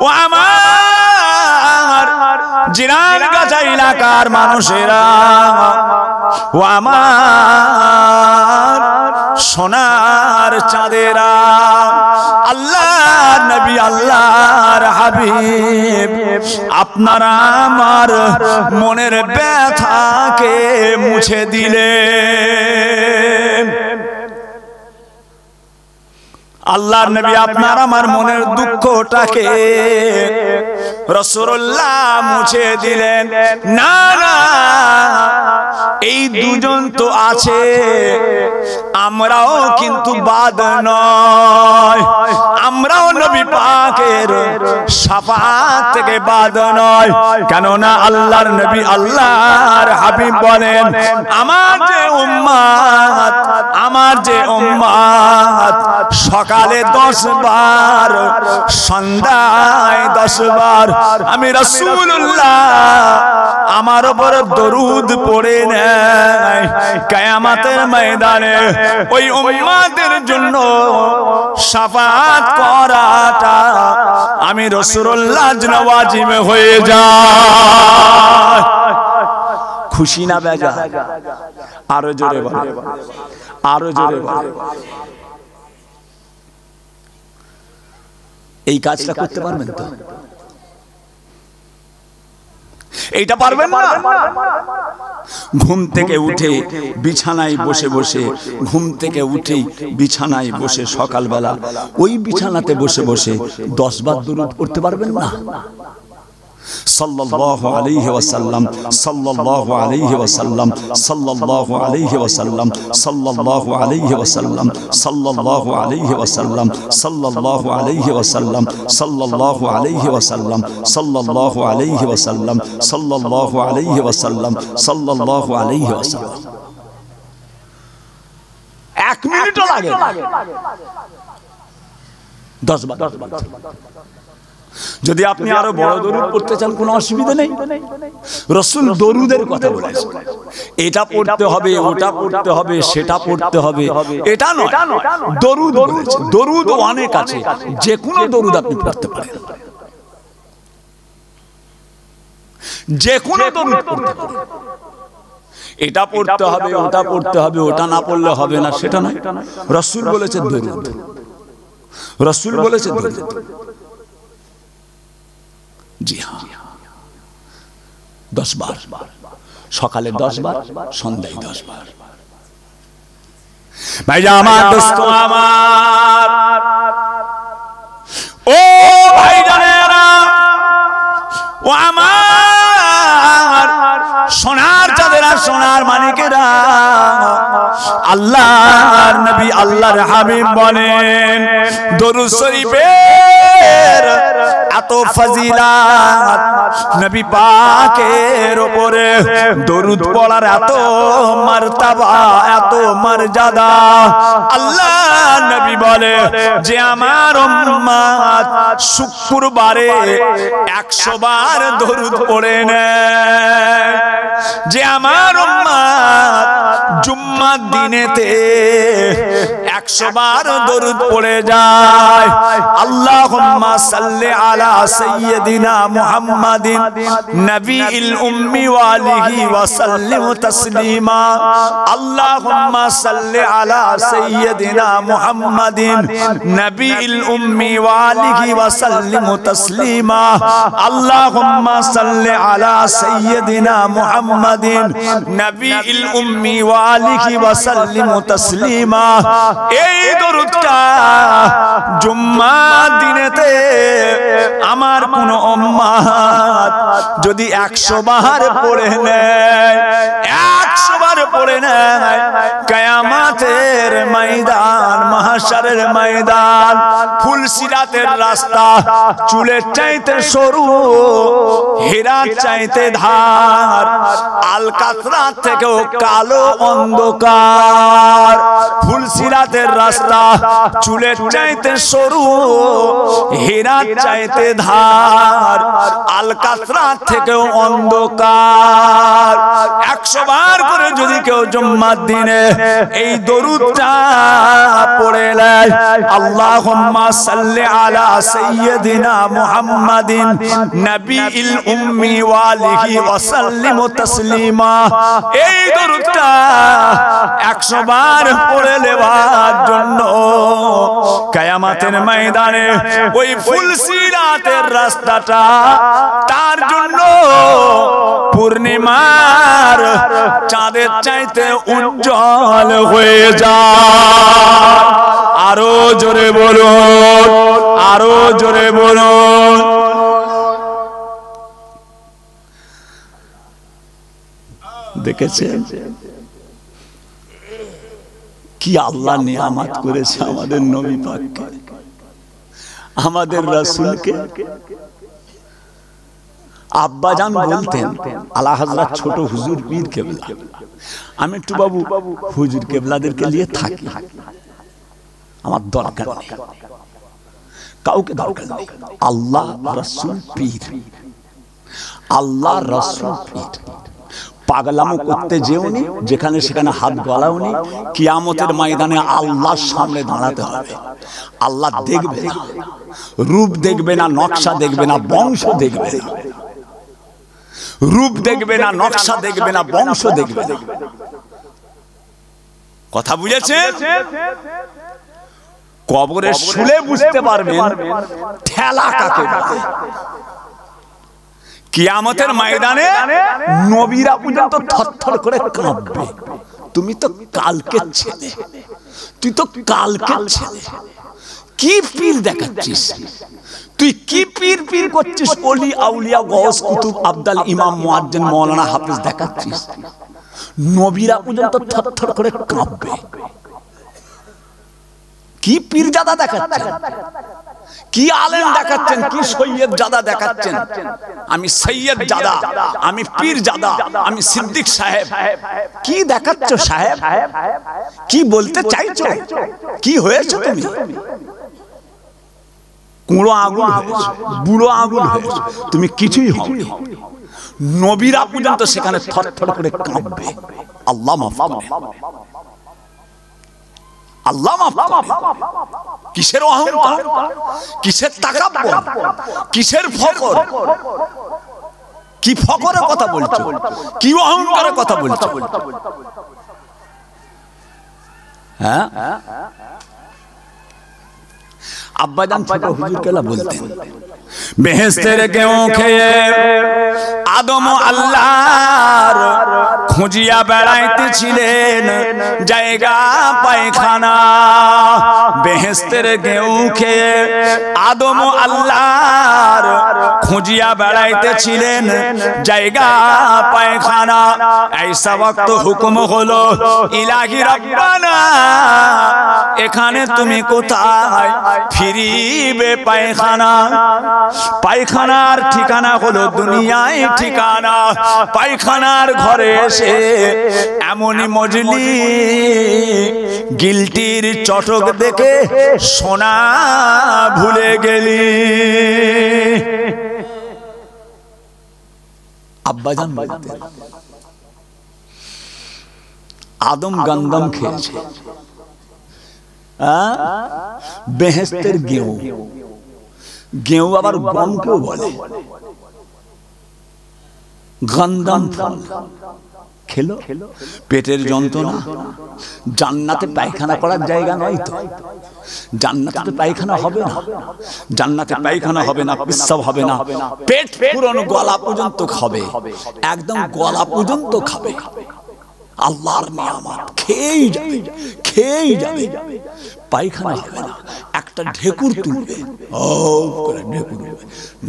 ও আমার জিরান গাছা এলাকার মানুষেরা, ও আমার সোনার চাঁদেরা, আল্লাহর নবী আল্লাহর হাবিব আপনারা আমার মনের ব্যথাকে মুছে দিলেন। আল্লাহর নবী আপনার আমার মনের দুঃখটাকে রাসূলুল্লাহ মুছে দিলেন। না না, এই দুজন তো আছে, আমরাও কিন্তু বাদ নয়, আমরাও নবী পাকের শাফাআত থেকে বাদ নয়। কেননা আল্লাহর নবী আল্লাহর হাবিব বলেন, আমার যে উম্মত, আমার যে উম্মত সকালে 10 বার, সন্ধ্যায় 10 বার আমি রাসূলুল্লাহ আমার উপর দরুদ পড়ে নেয়, কিয়ামতের ময়দানে ওই উম্মতের জন্য শাফাআত করাটা আমি রাসূলুল্লাহর জন্য ওয়াজিব হয়ে যায়। খুশি না বেজার? আরো জোরে বলে, আরো জোরে বলে। এই কাজটা করতে পারবেন তো? এইটা পারবেন না? ঘুম থেকে উঠে বিছানায় বসে বসে, ঘুম থেকে উঠে বিছানায় বসে সকালবেলা ওই বিছানাতে বসে বসে 10 বার দরুদ পড়তে পারবেন না? সাল্লাল্লাহু আলাইহি ওয়াসাল্লাম, সাল্লাল্লাহু আলাইহি ওয়াসাল্লাম, সাল্লাল্লাহু আলাইহি ওয়াসাল্লাম, সাল্লাল্লাহু আলাইহি ওয়াসাল্লাম, সাল্লাল্লাহু আলাইহি ওয়াসাল্লাম, সাল্লাল্লাহু আলাইহি ওয়াসাল্লাম, সাল্লাল্লাহু আলাইহি ওয়াসাল্লাম, সাল্লাল্লাহু আলাইহি ওয়াসাল্লাম, সাল্লাল্লাহু আলাইহি ওয়াসাল্লাম, সাল্লাল্লাহু আলাইহি ওয়াসাল্লাম। 1 মিনিটও লাগে না, 10 বার। যদি আপনি আরো বড় দরুদ পড়তে চান কোনো অসুবিধা নেই। রাসূল দরুদের কথা বলেছেন, এটা পড়তে হবে, ওটা পড়তে হবে, সেটা পড়তে হবে, এটা নয়। দরুদ বলেছেন, দরুদ অনেক আছে, যে কোনো দরুদ আপনি পড়তে পারেন, যে কোনো দরুদ পড়তে পারেন। এটা পড়তে হবে, ওটা পড়তে হবে, ওটা না পড়লে হবে না, সেটা নয়। রাসূল বলেছেন দরুদ, রাসূল বলেছেন দরুদ। জি হ্যাঁ, 10 বার, সকালে 10 বার, সন্ধ্যায় 10 বার। ভাইয়া আমার দোস্ত আমার, ও ভাই জানেরা, ও আমার সোনার চাঁদেরা, সোনার মানিকেরা, আল্লাহর নবী আল্লাহর হাবিব বলেন, দরুদ শরীফের এত ফজিলাত, নবী পাকের উপরে দরুদ পড়ার এত মারতাবা, এত মর্যাদা। আল্লাহ নবী বলে যে আমার উম্মত শুক্রবারে 100 বার দরুদ পড়ে নেয়, যে আমার উম্মত জুম্মার দিনেতে 100 বার দরুদ পড়ে যায়। আল্লাহুম্মা সাল্লি আলা সাইয়্যিদিনা মুহাম্মাদিন নবিয়িল উম্মি ওয়া আলিহি ওয়া সাল্লিম তাসলিমা। আল্লাহুম্মা সাল্লি আলা সাইয়্যিদিনা মুহাম্মাদিন নবিয়িল উম্মি ওয়া আলিহি ওয়া সাল্লিম তাসলিমা। আল্লাহুম্মা সাল্লি আলা সাইয়্যিদিনা মুহাম্মাদিন নবিয়িল উম্মি ওয়া আলিহি ওয়া সাল্লিম তাসলিমা। এই দরুদটা জুম্মার দিনেতে আমার কোন উম্মত যদি 100 বার পড়ে নেয়, 100 বার পড়ে নেয়, কিয়ামতের ময়দান, মাহশরের ময়দান, ফুলসিরাতের রাস্তা চুলের চাইতে সরু, হীরার চাইতে ধার, আলকাতরাত থেকেও কালো অন্ধকার। ফুলসিরাতের রাস্তা চুলের চাইতে সরু, হীরার চাইতে ধার, আলকাতরাত থেকেও অন্ধকার। 100 বার করে যদি কেউ জুম্মার দিনে এই দরুদটা পড়ে নেয়, আল্লাহুম্মা সাল্লি আলা সাইয়্যিদিনা মুহাম্মাদিন নবিয়িল উম্মি ওয়া আলিহি ওয়া সাল্লিম তাসলিমা, এই দরুদটা 100 বার পড়ে নেওয়ার জন্য কিয়ামতের ময়দানে ওই ফুলসিরাতের রাস্তাটা তার জন্য পূর্ণিমার চাঁদের চাইতে উজ্জ্বল হয়ে যায়। আরো জোরে বলুন, আরো জোরে বলুন। দেখেছেন কি আল্লাহ নিয়ামত করেছে আমাদের নবী পাককে, আমাদের রাসূলকে। আব্বাজান বলতেন আলা হযরত ছোট হুজুর পীর কেবলা, আমি একটু বাবু হুজুর কেবলাদেরকে নিয়ে থাকি, আমার দরকার নেই, কাউকে দরকার নেই। আল্লাহ রাসূল পীর, আল্লাহ রাসূল পীর। পাগলামো করতে যেওনি, যেখানে সেখানে হাত গলাওনি। কিয়ামতের ময়দানে আল্লাহর সামনে দাঁড়াতে হবে। আল্লাহ দেখবে না, রূপ দেখবে না, নকশা দেখবে না, বংশ দেখবে না। রূপ দেখবে না, নকশা দেখবে না, বংশ দেখবে না। কথা বুঝেছেন? কবরে শুলে বুঝতে পারবেন ঠেলা কাকে বলে। কিয়ামতের ময়দানে নবীরা পর্যন্ত থরথর করে কাঁপবে। তুমি তো কালকের ছেলে, তুই তো কালকের ছেলে, কি পীর দেখাচ্ছিস তুই, কি পীর পীর করছিস, ওলি আউলিয়া গওস কুতুব আব্দাল ইমাম মুয়াজ্জিন মাওলানা হাফেজ দেখাচ্ছিস। নবীরা পর্যন্ত থরথর করে কাঁপবে। কি পীর জাদা দেখাচ্ছেন, কি আলেম দেখাচ্ছেন, কি সৈয়দ জাদা দেখাচ্ছেন। আমি সৈয়দ জাদা, আমি পীর জাদা, আমি সিদ্দিক সাহেব। কি দেখাচ্ছ সাহেব? কি বলতে চাইছো? কি হয়েছে তুমি? কুঁড়ো আগুন হয়েছে, বুড়ো আগুন হয়েছে, তুমি কিছুই হওনি। নবীরা পর্যন্ত সেখানে থরথর করে কাঁপবে। আল্লাহ মাফ করে, আল্লাহ মাফ করে। কিসের অহংকার, কিসের তাকাব্বুর, কিসের ফকর? কি ফকরের কথা বলছো, কি অহংকারের কথা বলছো? হ্যাঁ, আব্বাজান ছোট হুজুর কেলা বলতেন, বেহেশতের গেঁয়ো খেয়ে আদম আল্লাহর খুঁজিয়া বেড়াইতেছিলেন জায়গা পায়খানা। বেহেশতের গেঁয়ো খেয়ে আদম আল্লাহর খুঁজিয়া বেড়াইতেছিলেন জায়গা পায়খানা। ऐसा वक्त হুকুম হলো ইলাহি রব্বানা, এখানে তুমি কোথায় ফিরিবে পায়খানা? পায়খানার ঠিকানা হলো দুনিয়ায় ঠিকানা। পায়খানার ঘরে এসে এমনই মজলি, গিলটির চটক দেখে সোনা ভুলে গেলি। আব্বাজান বলতেন আদম গন্দম খেয়েছে, বেহেশতের গেঁয়ো, গেঁয়ো আবার গমকেও বলে। গন্দম ফল খেলো, পেটের যন্ত্রণা। জান্নাতে পায়খানা করার জায়গা নয় তো, জান্নাতে তো পায়খানা হবে না, জান্নাতে পায়খানা হবে না, পেশাব হবে না, পেট পুরনো গলা পর্যন্ত খাবে, একদম গলা পর্যন্ত খাবে। আল্লাহর নিয়ামত, খেয়েই যাবে, খেয়েই যাবে, পায়খানা হবে না, একটা ঢেকুর তুলবে, ও করে ঢেকুর তুলবে,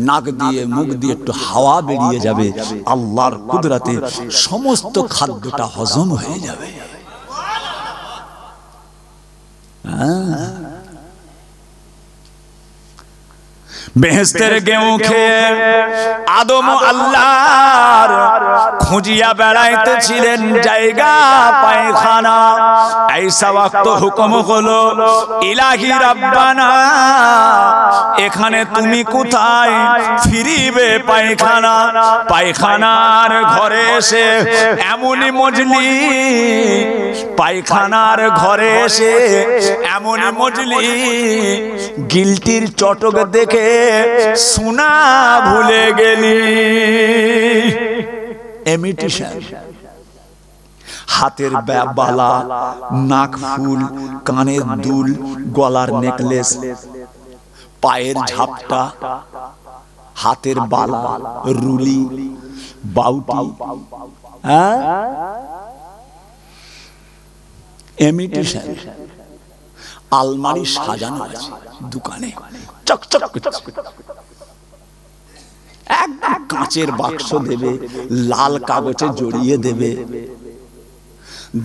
নাক দিয়ে মুখ দিয়ে একটু হাওয়া বেরিয়ে যাবে, আল্লাহর কুদরতে সমস্ত খাদ্যটা হজম হয়ে যাবে। বেহেশতের গেহু খেয়ে আদম আল্লাহর খুঁজিয়া বেড়াইতেছিলেন জায়গা পায়খানা। ऐसा वक्त হুকুম হলো, ইলাহি রাব্বানা, এখানে তুমি কোথায় ফিরিবে পায়খানা। পায়খানার ঘরে এসে এমনই মজলি, পায়খানার ঘরে এসে এমনই মজলি, গিলটির চটক দেখে সোনা ভুলে গেলি। ইমিটেশন, হাতের বালা, নাক ফুল, কানের দুল, গলার নেকলেস, পায়ের ঝাপটা, হাতের বালা, রুলি, বাউটি, ইমিটেশন। আলমারি সাজানো আছে দোকানে, চকচক একদম কাঁচের বাক্স দেবে, লাল কাগজে জড়িয়ে দেবে।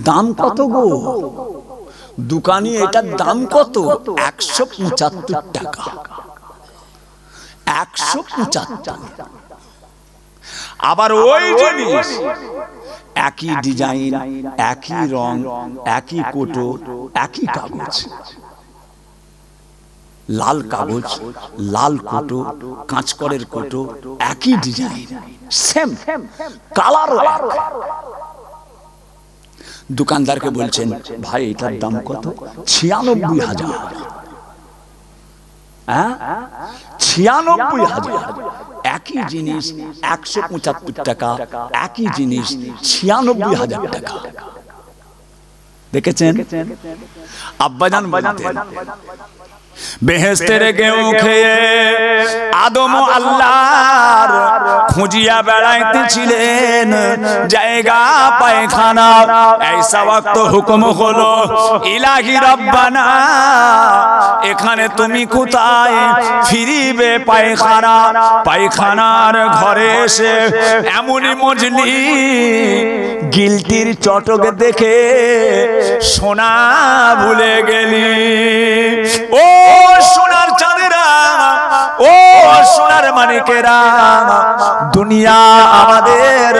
দাম কত গো? দোকানি এটার দাম কত? 175 টাকা। 175। আবার ওই জিনিস একই ডিজাইন, একই রং, একই কোটো, একই কাগজ, লাল কাগজ, লাল কোটো, কাঁচকড়ের কোটো, একই ডিজাইন, সেম কালার। দোকানদারকে বলছেন, ভাই এটার দাম কত? 96,000। 96,000। একই জিনিস 175 টাকা, একই জিনিস 96,000 টাকা। দেখেছেন? আব্বাজান বলতেন, বেহেশতের গেহু খেয়ে আদম আল্লাহর খুঁজিয়া বেড়াইতেছিলেন জায়গা পায়খানা। ऐसा वक्त হুকুম হলো, ইলাহি রাব্বানা, এখানে তুমি কোথায় ফিরিবে পায়খানা। পায়খানার ঘরে এসে এমনই মজলি, গিলটির চটক দেখে সোনা ভুলে গেলি। ও সোনার চাঁদেরা, ও সোনার মানিকেরা, দুনিয়া আমাদের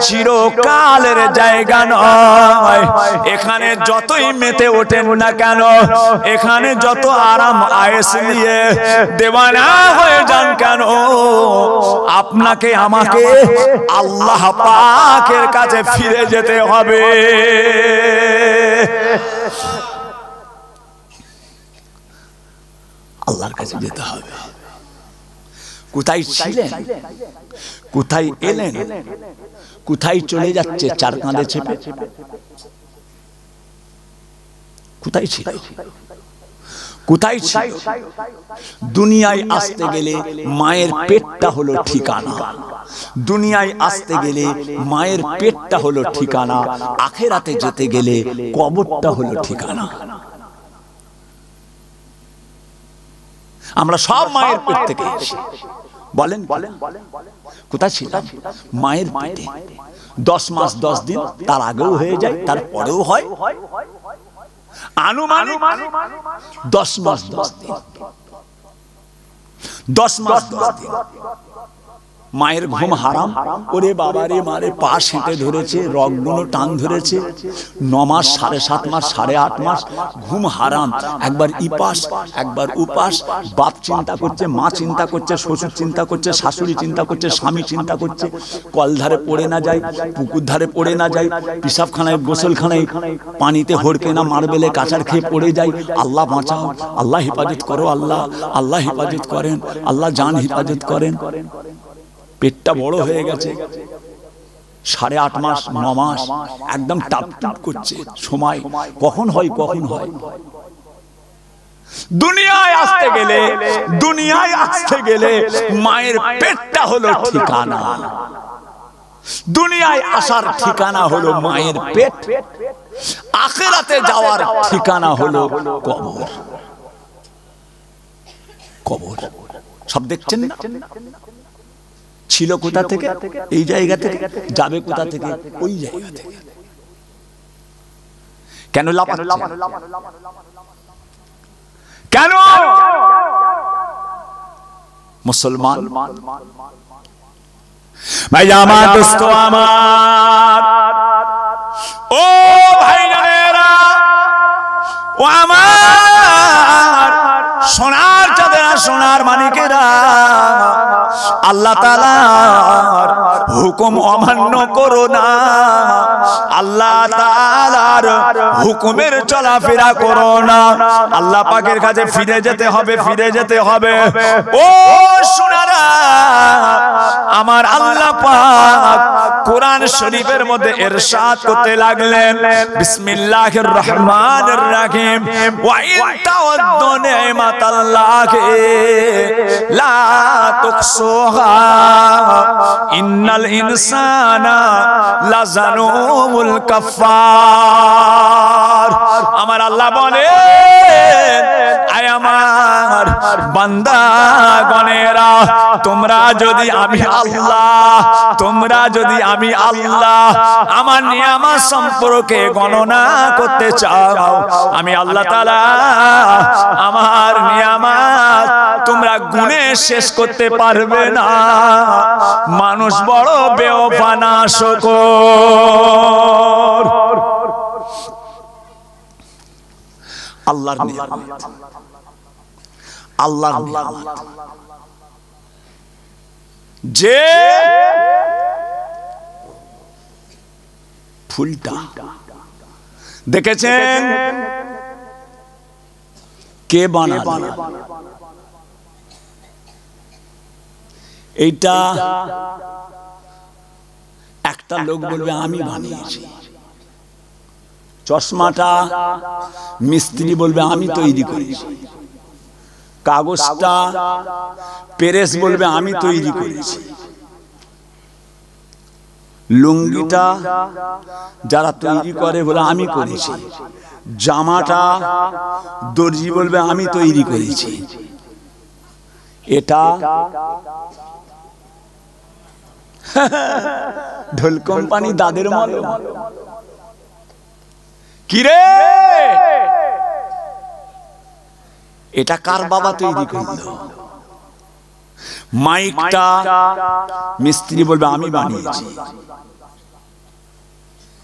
চিরকালের জায়গা নয়। এখানে যতই মেতে ওঠেন না কেন, এখানে যত আরাম আয়েশ নিয়ে দেওয়ানা হয়ে যান কেন, আপনাকে আমাকে আল্লাহ পাকের কাছে ফিরে যেতে হবে। আল্লাহর কাছে যেতে হবে। কোথায় ছিলেন, কোথায় এলেন, কোথায় চলে যাচ্ছে চার কাঁধে চেপে? কোথায় ছিল, কোথায় ছিল? দুনিয়ায় আসতে গেলে মায়ের পেটটা হলো ঠিকানা। দুনিয়ায় আসতে গেলে মায়ের পেটটা হলো ঠিকানা। আখেরাতে যেতে গেলে কবরটা হলো ঠিকানা। আমরা সব মায়ের পেট থেকে এসেছি। বলেন কোথায় ছিলাম? মায়ের পেটে 10 মাস 10 দিন, তার আগেও হয়ে যায়, তার পরেও হয়, আনুমানিক 10 মাস 10 দিন। 10 মাস 10 দিন মায়ের ঘুম হারাম। ওরে বাবারে, মারে পা সেঁটে ধরেছে, রগগুলো টান ধরেছে। 9 মাস, 7.5 মাস, 8.5 মাস ঘুম হারাম। একবার ইপাস, একবার উপাস। বাপ চিন্তা করছে, মা চিন্তা করছে, শ্বশুর চিন্তা করছে, শাশুড়ি চিন্তা করছে, স্বামী চিন্তা করছে, কল ধারে পড়ে না যায়, পুকুর ধারে পড়ে না যায়, পিসাবখানায় গোসলখানায় পানিতে হড়কে না মারবেলে কাঁচার খেয়ে পড়ে যায়। আল্লাহ বাঁচাও, আল্লাহ হেফাজত করো, আল্লাহ, আল্লাহ হেফাজত করেন, আল্লাহ জান হেফাজত করেন। পেটটা বড় হয়ে গেছে, 8.5 মাস 9 মাস একদম টাপ টাপ করছে। সময় কখন হয়, কখন হয়। দুনিয়ায় আসতে গেলে, দুনিয়ায় আসতে গেলে মায়ের পেটটা হলো ঠিকানা। দুনিয়ায় আসার ঠিকানা হলো মায়ের পেট, আখিরাতে যাওয়ার ঠিকানা হলো কবর। কবর সব দেখছেন না? ছিল কোথা থেকে? এই জায়গা থেকে। যাবে কোথা থেকে? ওই জায়গা থেকে। কেন লাফাচ্ছেন? কেন? মুসলমান ভাই আমার, দোস্ত আমার, ও ভাই জানেরা, ও আমার সোনার চাঁদেরা, সোনার মানিকেরা, আল্লাহ তাআলার হুকুম অমান্য করো না, আল্লাহ তাআলার হুকুমের চলাফেরা করো না। আল্লাহ পাকের কাছে ফিরে যেতে হবে, ফিরে যেতে হবে। ও সোনারা, আমার আল্লাহ পাক কোরআন শরীফের মধ্যে ইরশাদ করতে লাগলেন, বিসমিল্লাহির রহমানির রহিম, ওয়া ইন তাউদ্দু নি'মাতাল্লাহি লা তুহসুহা ইন্নাল ইনসানা লাযালুমুল কাফফার। আমার আল্লাহ বলেন, আয় আমার বান্দাগণেরা, তোমরা যদি আমি আল্লাহ, তোমরা যদি আমি আল্লাহ আমার নিয়ামত সম্পর্কে গণনা করতে চাও, আমি আল্লাহ তাআলা আমার নিয়ামত তোমরা গুণে শেষ করতে পারবে না। মানুষ বড় বেওফা না শুকর। আল্লাহর নিয়ামত, আল্লাহর নিয়ামত যে ফুলটা দেখেছেন কে বানালো? এইটা একটা লোক বলবে আমি বানিয়েছি। চশমাটা মিস্ত্রি বলবে আমি তৈরি করেছি। কাগজটা প্রেস বলবে আমি তৈরি করেছি। লুঙ্গিটা যারা তৈরি করে বলে আমি করেছি। জামাটা দর্জি বলবে আমি তৈরি করেছি। এটা ঢোল কোম্পানি দাদের মতো। কিরে, এটা কার বাবা তৈরি করলো? মাইকটা মিস্ত্রি বলবে আমি বানিয়েছি,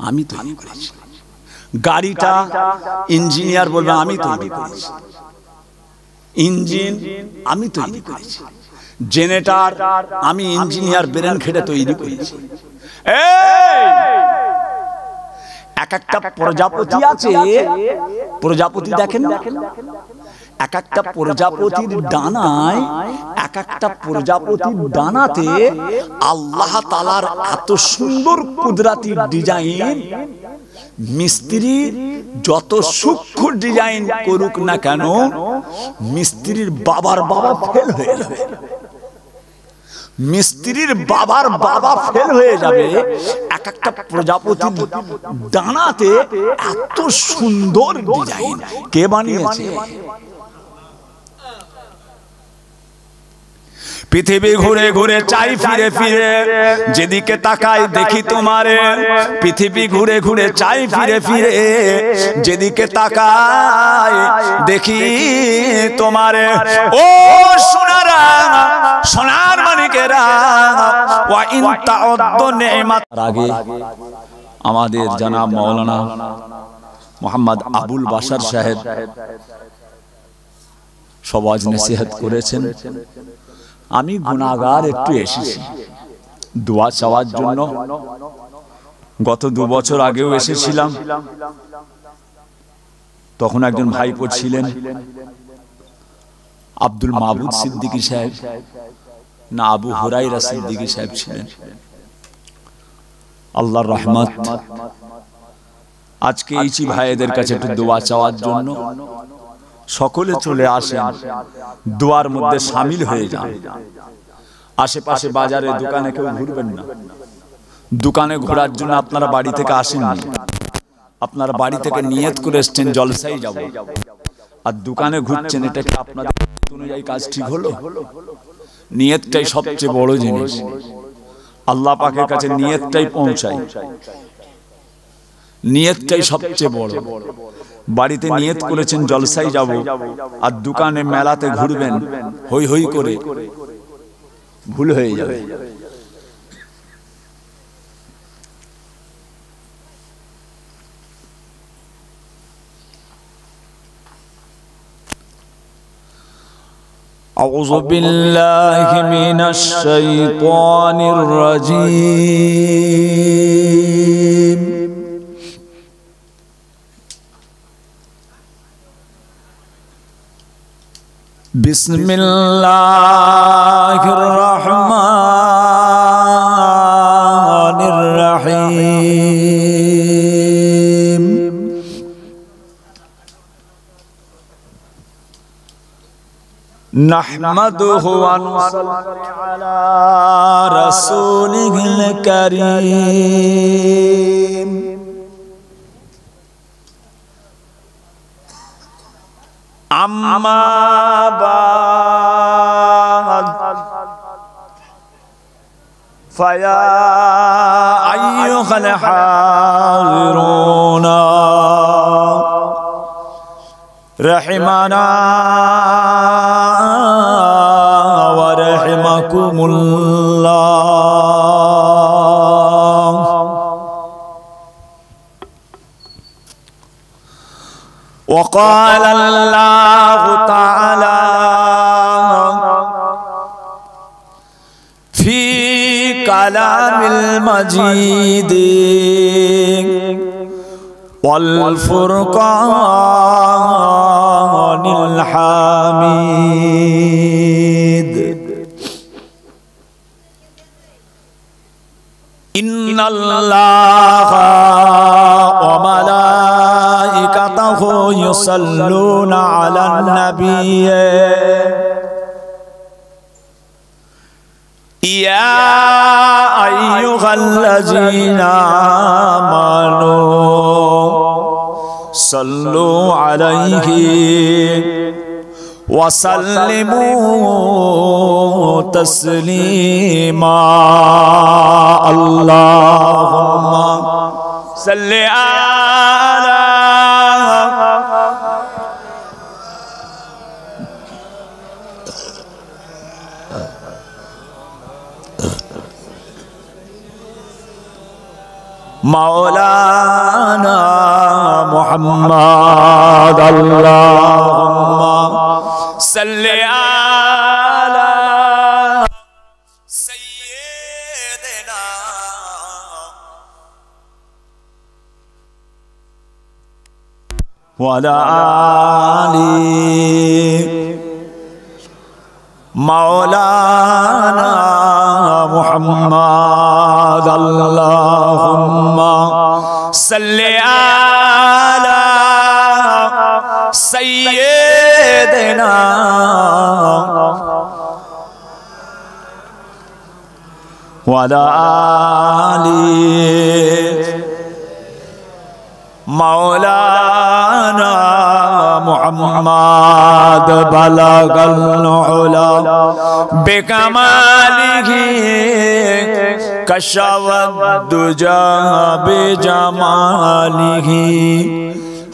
আমি তৈরি করেছি। গাড়িটা ইঞ্জিনিয়ার বলবে আমি তৈরি করেছি। ইঞ্জিন আমি তৈরি করেছি। জেনারেটর আমি ইঞ্জিনিয়ার ব্রেন খেটে তৈরি করেছি। এক একটা প্রজাপতি আছে, প্রজাপতি দেখেন না? এক একটা প্রজাপতির ডানায়, এক একটা প্রজাপতির ডানাতে আল্লাহ তাআলার এত সুন্দর কুদরতি ডিজাইন। মিস্ত্রি যত সূক্ষ্ম ডিজাইন করুক না কেন, মিস্ত্রির বাবার বাবা ফেল হয়ে যাবে। মিস্ত্রির বাবার বাবা ফেল হয়ে যাবে। এক একটা প্রজাপতির ডানাতে এত সুন্দর ডিজাইন কে বানিয়েছে? পৃথিবী ঘুরে ঘুরে চাই ফিরে ফিরে, যেদিকে তাকাই দেখি তোমারে। পৃথিবী ঘুরে ঘুরে চাই ফিরে ফিরে, যেদিকে তাকাই দেখি তোমারে। ও সোনারা, সোনার মানিকেরা, ওয়া ইন তাউদ্দু নি'মাত। আগে আমাদের জনাব মাওলানা মোহাম্মদ আবুল বাশার সাহেব সওয়াজ নসিহত করেছেন। আমি গুনাহগার একটু এসেছি দোয়া চাওয়ার জন্য। গত 2 বছর আগেও এসেছিলাম। তখন একজন ভাইপো ছিলেন, আব্দুল মাহবুব সিদ্দিকী সাহেব না আবু হুরায়রা সিদ্দিকী সাহেব ছিলেন। আল্লাহর রহমত, আজকে এইচি ভাইদের কাছে একটু দোয়া চাওয়ার জন্য সকলে চলে আসেন, দোয়ার মধ্যে শামিল হয়ে যান। আশেপাশে বাজারে দোকানে কেউ ঘুরবেন না, দোকানে ঘোরার জন্য আপনারা বাড়ি থেকে আসেননি, আপনারা বাড়ি থেকে নিয়ত করে এসেছেন জলসায় যাব, আর দোকানে ঘুরছেন, এটা কি আপনাদের অনুযায়ী কাজ ঠিক হলো? নিয়তটাই সবচেয়ে বড় জিনিস। আল্লাহ পাকের কাছে নিয়তটাই পৌঁছায়, নিয়তটাই সবচেয়ে বড়। বাড়িতে নিয়ত করেছেন জলসায় যাব, আর দোকানে মেলাতে ঘুরবেন, হই হই করে, ভুল হয়ে যাবে। أعوذ بالله من الشيطان الرجيم بسم الله الرحمن الرحيم نحمده ونصلي على رسوله الكريم أما بعد فيا أيها الحاضرون رحمنا ورحمكم الله. وقال الله تعالى في كلام المجيد والفرقان الحميد إن الله وملائكته يصلون على النبي يا أيها الذين آمنوا صلوا عليه وسلموا تسليما. اللهم صل على مولانا محمد. اللهم صل على سيدنا وعلى آل مولانا محمد. اللهم صل على سيدنا وعلى آل مولانا محمد. بلغ العلا بكماله كشف الدجى بجماله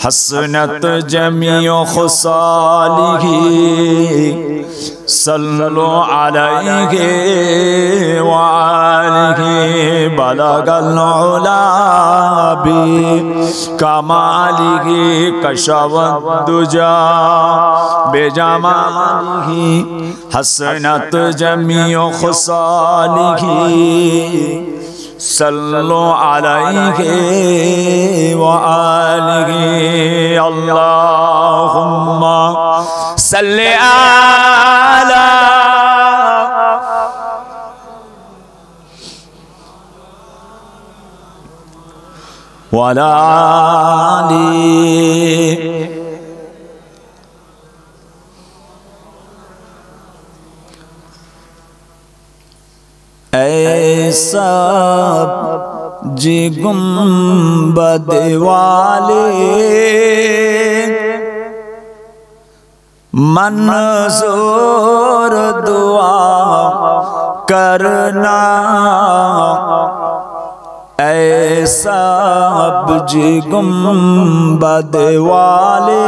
حسنت جميع خصاله صلوا عليه وآله. بلغ العلا بكماله كشف الدجى بجماله حسنت جميع خصاله صلوا عليه وآله. اللهم صل على وعلى آل ऐसा जी गुंबद वाले मंजूर दुआ करना ऐसा जी गुंबद वाले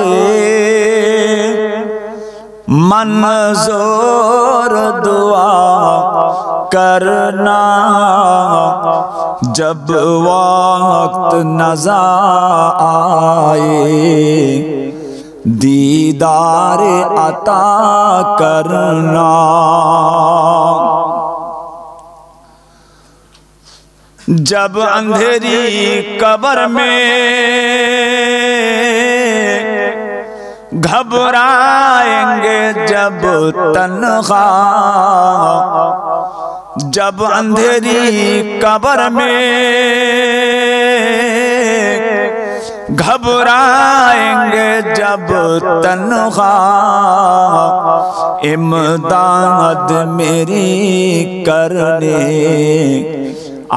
मंजूर दुआ करना जब वक्त नज़र आए दीदार अता करना। जब अंधेरी कब्र में घबराएंगे जब तन्हा, जब अंधेरी कब्र में घबराएंगे जब तन्हा, इमदाद मेरी करने आ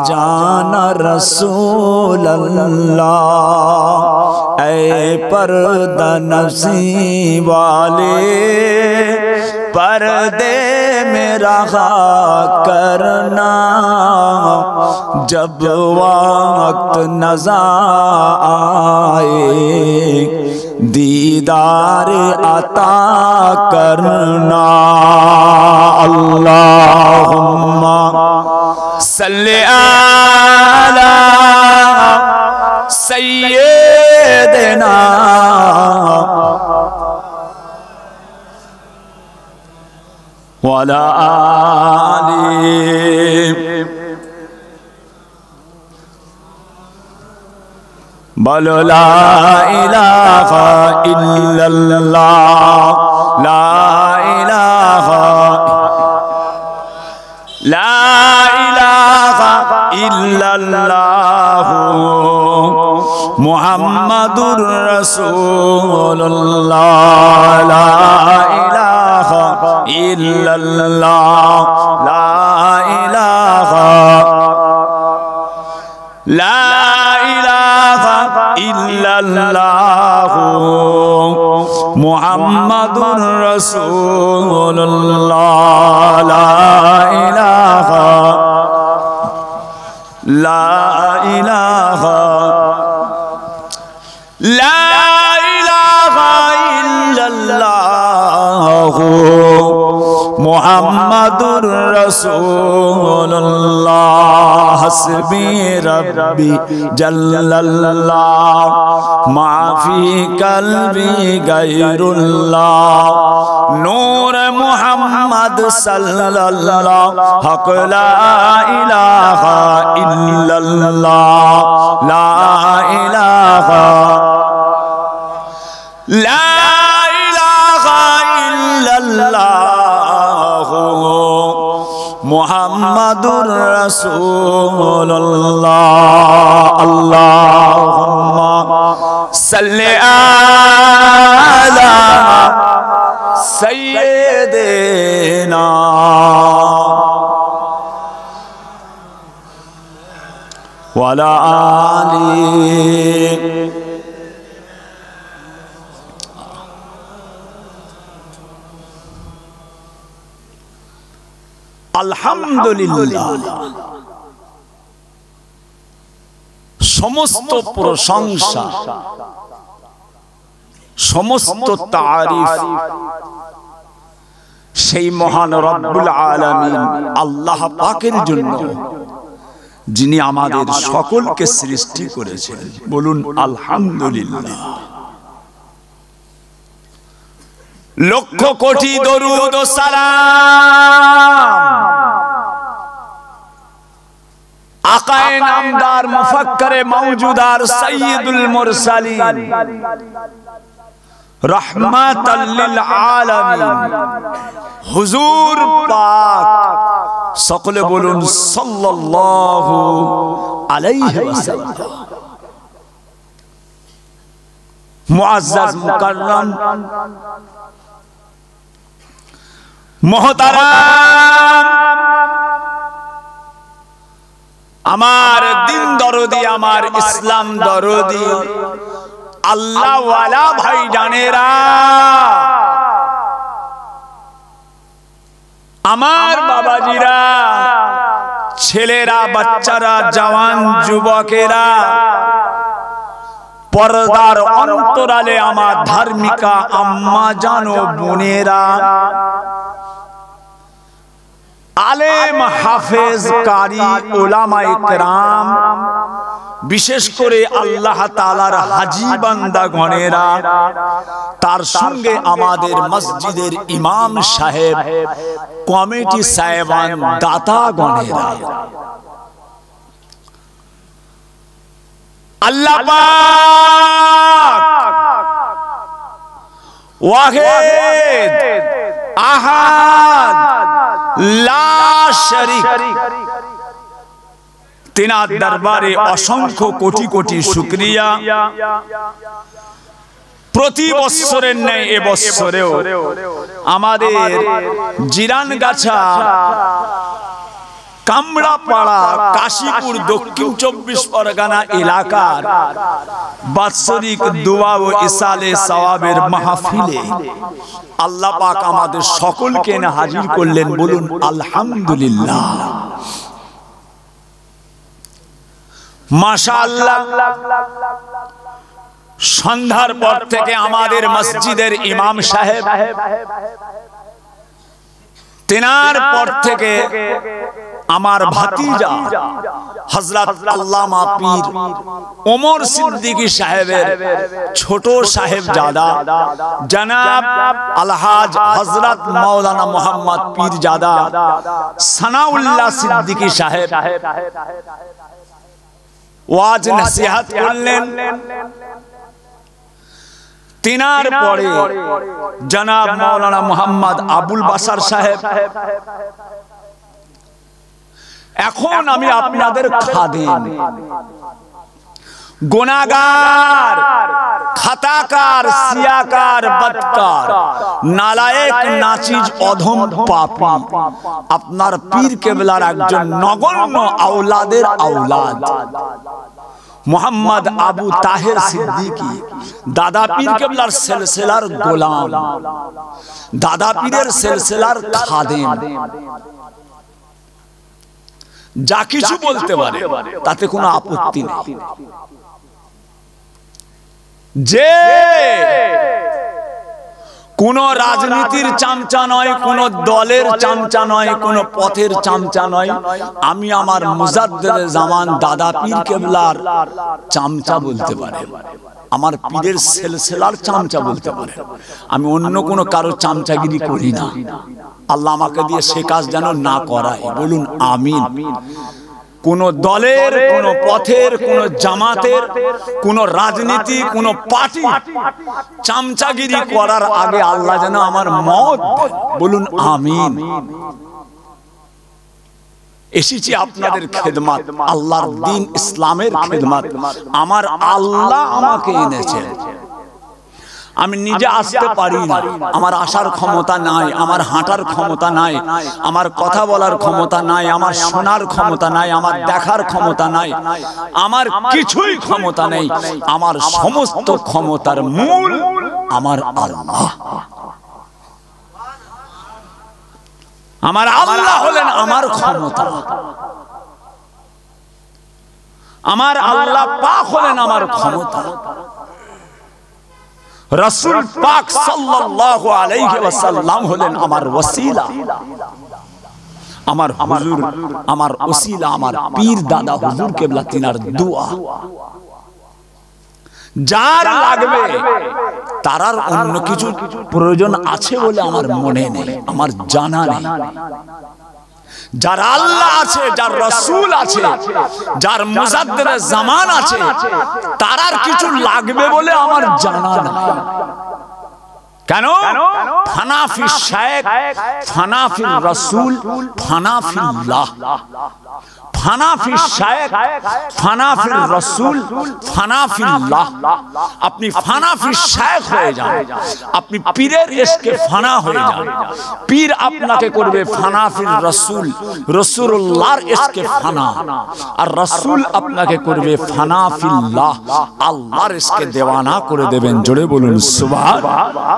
जाना रसूल अल्लाह। ऐ पर्दा नफ़्सी वाले पर्दे में रहा करना जब वक्त नज़र आए दीदार अता करना। अल्लाहुम्मा सल्ले अला सय्यिदना वला आली बोलो ला इलाहा इल्लल्लाह, ला इलाहा इल्लल्लाह मुहम्मदुर रसूलुल्लाह, ला इलाहा इल्लल्लाह, ला इलाहा इल्लल्लाह मुहम्मदुर रसूलुल्लाह, ला इलाहा इल्लल्लाह मुहम्मदुर रसूलुल्लाह। हस्बी रब्बी जल्लल्लाह माफी कल्बी गैरुल्लाह, नूर मुहम्मद सल्लल्लाह हक ला इलाहा इल्लल्लाह, ला इलाहा इल्लल्लाह मुहम्मदुर रसूलुल्लाह। अल्लाहुम्मा सल्ले अला सय्यिदिना वला आली। अल्हम्दुलिल्लाह समस्त प्रशंसा समस्त तारीफ সেই মহান রব্বুল আলামিন আল্লাহ পাকের জন্য যিনি আমাদের সকলকে সৃষ্টি করেছেন। বলুন আলহামদুলিল্লাহ। লক্ষ কোটি দরুদ ও সালাম আকায়ে নামদার মুফাক্কারে মাওজুদার সাইয়্যিদুল মুরসালিন রাহমাতাল লিল আলামিন হুজুর পাক সকলে বলুন সাল্লাল্লাহু আলাইহি ওয়াসাল্লাম। মুআজ্জাজ মুকাররম মোহতারাম আমার দিন দরদি, আমার ইসলাম দরদি আল্লাহ ওয়ালা ভাই জানেরা, আমার বাবাজিরা, ছেলেরা, বাচ্চারা, জওয়ান যুবকেরা, পর্দার অন্তরালে আমার ধার্মিকা আম্মা জানো বোনেরা, আলেম হাফেজ কারি উলামায়ে কেরাম, বিশেষ করে আল্লাহ তাআলার হাজী বান্দা গণেরা, তার সঙ্গে আমাদের মসজিদের ইমাম সাহেব, কমিটি সাহেবান, দাতা গণেরা, আল্লাহ পাক ওয়াহিদ আহাদ লা শরীক, তিনার দরবারে অসংখ্য কোটি কোটি শুকরিয়া। প্রতি বছরের ন্যায় এবছরেও আমাদের জিরানগাছা, কামড়াপাড়া, কাশীপুর, দক্ষিণ 24 পরগনা এলাকার বাৎসরিক দোয়া ও ইসালে সওয়াবের মাহফিলে আল্লাহ পাক আমাদের সকলকে এনে হাজির করলেন। বলুন আলহামদুলিল্লাহ, মাশাআল্লাহ। সন্ধ্যার পর থেকে আমাদের মসজিদের ইমাম সাহেব, তেনার পর থেকে আমার ভাতিজা হযরত আল্লামা পীর ওমর সিদ্দিকী সাহেবের ছোট সাহেবজাদা জনাব আলহাজ হযরত মাওলানা মোহাম্মদ পীরজাদা সানাউল্লাহ সিদ্দিকী সাহেব ওয়াজ নসিহত করলেন। তিনার পরে জনাব মাওলানা মোহাম্মদ আবুল বাসার সাহেব। এখন আমি আপনাদের খাদেম, গুনাহগার, খাতাকার, সিয়াকার, বদকার, নালায়েক, নাচিজ, অধম, পাপী, আপনার পীর কেবলার একজন নগণ্য আওলাদের আওলাদ মোহাম্মদ আবু তাহের সিদ্দিকী, দাদা পীর কেবলার সিলসিলার গোলাম, দাদা পীরের সিলসিলার খাদেম। যা কিছু বলতে পারে তাতে কোনো আপত্তি নেই। যে কোন রাজনীতির চামচা নয়, কোন দলের চামচা নয়, কোন পথের চামচা নয়, আমি আমার মুজাদ্দেদে জামান দাদা পীর কেবলার চামচা বলতে পারে, আমার পীরের সিলসিলার চামচা বলতে পারে। আমি অন্য কোনো কারো চামচাগিরি করি না। আল্লাহ আমাকে দিয়ে সে কাজ যেন না করায়। বলুন আমিন। কোন দলের, কোন পথের, কোন জামাতের, কোন রাজনীতি, কোন পার্টি চামচাগিরি করার আগে আল্লাহ যেন আমার মত। বলুন আমিন। এসেছি আপনাদের খেদমত, আল্লাহর দ্বীন ইসলামের খেদমত। আমার আল্লাহ আমাকে এনেছেন, আমি নিজে আসতে পারি না, আমার আসার ক্ষমতা নাই, আমার হাঁটার ক্ষমতা নাই, আমার কথা বলার ক্ষমতা নাই, আমার শোনার ক্ষমতা নাই, আমার দেখার ক্ষমতা নাই, আমার কিছুই ক্ষমতা নেই। আমার সমস্ত ক্ষমতার মূল আমার আল্লাহ। আমার আল্লাহ হলেন আমার ক্ষমতা, আমার আল্লাহ পাক হলেন আমার ক্ষমতা। রাসূল পাক সাল্লাল্লাহু আলাইহি ওয়াসাল্লাম হলেন আমার ওসিলা, আমার হুজুর, আমার ওসিলা, আমার পীর দাদা হুজুর কেবলা তিনার দোয়া। যার লাগবে তার অন্য কিছু প্রয়োজন আছে বলে আমার মনে নেই, আমার জানা নেই। যার আল্লাহ আছে, যার রাসূল আছে, যার মুজাদ্দেদে জামান আছে, তার আর কিছু লাগবে বলে আমার জানা নাই। কেন? ফানাফি শেখ, ফানাফি রাসূল, ফানাফিল্লাহ। ফানা ফি শায়খ, ফানা ফির রাসূল, ফানা ফিল্লাহ। আপনি ফানা ফি শায়খ হয়ে যান, আপনি পীরের ইশকে ফানা হয়ে যান। পীর আপনাকে করবে ফানা ফির রাসূল, রাসূলুল্লাহর ইশকে ফানা। আর রাসূল আপনাকে করবে ফানা ফিল্লাহ, আল্লাহর ইশকে দেওয়ানা করে দেবেন। জোরে বলুন সুবহানাল্লাহ।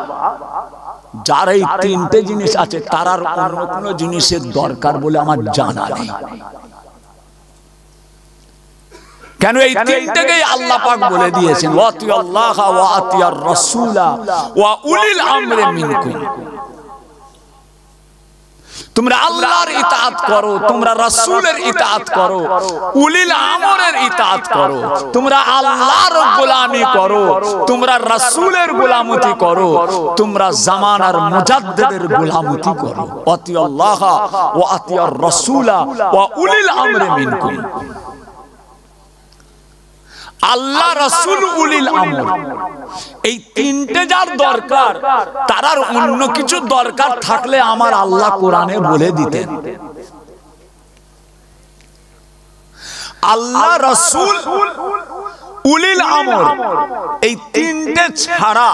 যার এই তিনটে জিনিস আছে তার আর অন্য কোনো জিনিসের দরকার বলে আমার জানা নেই। কেন এই তিনটেকেই আল্লাহ পাক বলে দিয়েছেন, ওয়াতিউল্লাহ ওয়া আতিয়ার রাসূলা ওয়া উলিল আমরি মিনকুম। তোমরা আল্লাহর ইতাআত করো, তোমরা রাসূলের ইতাআত করো, উলিল আমরের ইতাআত করো। তোমরা আল্লাহর গোলামি করো, তোমরা রাসূলের গোলামতি করো, তোমরা জামানার মুজাদ্দিদের গোলামতি করো। ওয়াতিউল্লাহ ওয়া আতিয়ার রাসূলা ওয়া উলিল আমরি মিনকুম। আল্লাহ, রাসূল, উলিল আমর, এই তিনটে যার দরকার, তার আর অন্য কিছু দরকার থাকলে আমার আল্লাহ কোরআনে বলে দিতেন। আল্লাহ, রাসূল, উলিল আমর, এই তিনটে ছাড়া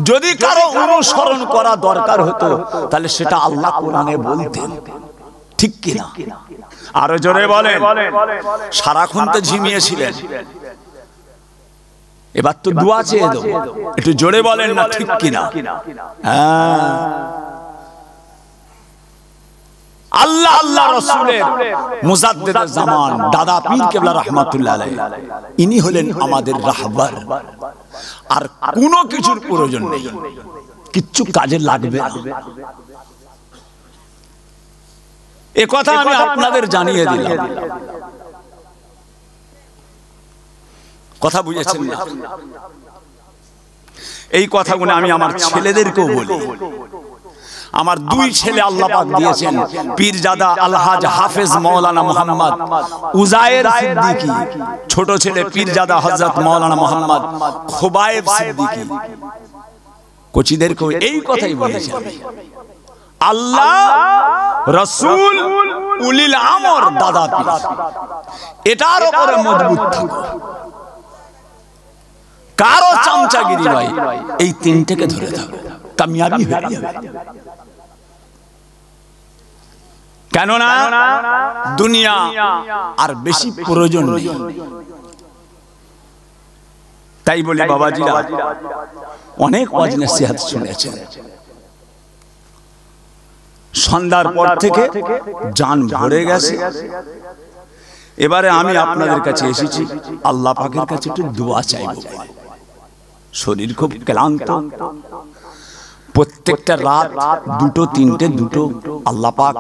যদি কারো অনুসরণ করা দরকার হতো তাহলে সেটা আল্লাহ কোরআনে বলতেন। ঠিক কিনা? আরো জোরে বলেন। সারাক্ষণ তো ঝিমিয়েছিলেন, এবার তো দোয়া চেয়ে দাও। একটু জোরে বলেন না, ঠিক কিনা? হ্যাঁ, আল্লাহ, আল্লাহ রাসূলের মুজাদ্দিদ জামান দাদা পীর কেবলা রাহমাতুল্লাহ আলাইহি, ইনি হলেন আমাদের রাহবার। আর কোনো কিছুর প্রয়োজন নেই, কিচ্ছু কাজে লাগবে না। এ কথা আমি আপনাদের জানিয়ে দিলাম। কথা বুঝেছেন না? এই কথাগুলো আমি আমার ছেলেদেরকেও বলি। আমার দুই ছেলে আল্লাহ পাক দিয়েছেন, পীরজাদা আলহাজ হাফেজ মাওলানা মুহাম্মদ উজায়ের সিদ্দিকী, ছোট ছেলে পীরজাদা হযরত মাওলানা মুহাম্মদ খুবায়েব সিদ্দিকী। কোচিদেরকেও এই কথাই বলেছেন, আল্লাহ, রাসূল, উলিল আমর, দাদা পীর, এটার উপরে মজবুত থাকো। কারো চামচাগিরি নয়, এই তিনটাকে ধরে থাকো, কামিয়াবি হয়ে যাবে। কেননা দুনিয়া আর বেশি প্রয়োজন নেই। তাই বলি বাবাজিরা, অনেক ওয়াজ নসিহত শুনেছেন, সন্ধ্যার পর থেকে জান ভরে গেছে। এবারে আমি আপনাদের কাছে এসেছি আল্লাহ পাকের কাছে একটু দোয়া চাইব। শরীর খুব ক্লান্ত, প্রত্যেকটা রাত দুটো তিনটে দুটো আল্লাহ পাক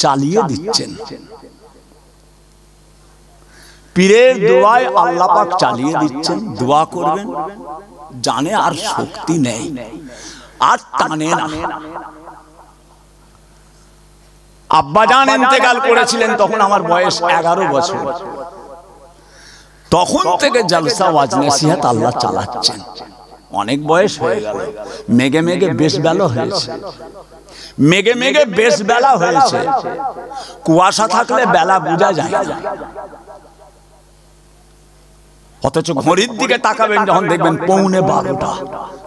চালিয়ে দিচ্ছেন। পীরের দোয়ায় আল্লাহ পাক চালিয়ে দিচ্ছেন। দোয়া করবেন, জানে আর শক্তি নেই, আর টানে না। আব্বাজান ইন্তেকাল করেছিলেন, তখন আমার বয়স 11 বছর। তখন থেকে জলসা ওয়াজ নসিহত আল্লাহ চালাচ্ছেন। অনেক বয়স হয়ে গেল, মেঘে মেঘে বেশ বেলা হয়েছে, মেঘে মেঘে বেশ বেলা হয়েছে। কুয়াশা থাকলে বেলা বোঝা যায় না, অথচ ঘড়ির দিকে তাকাবেন যখন দেখবেন 11:15,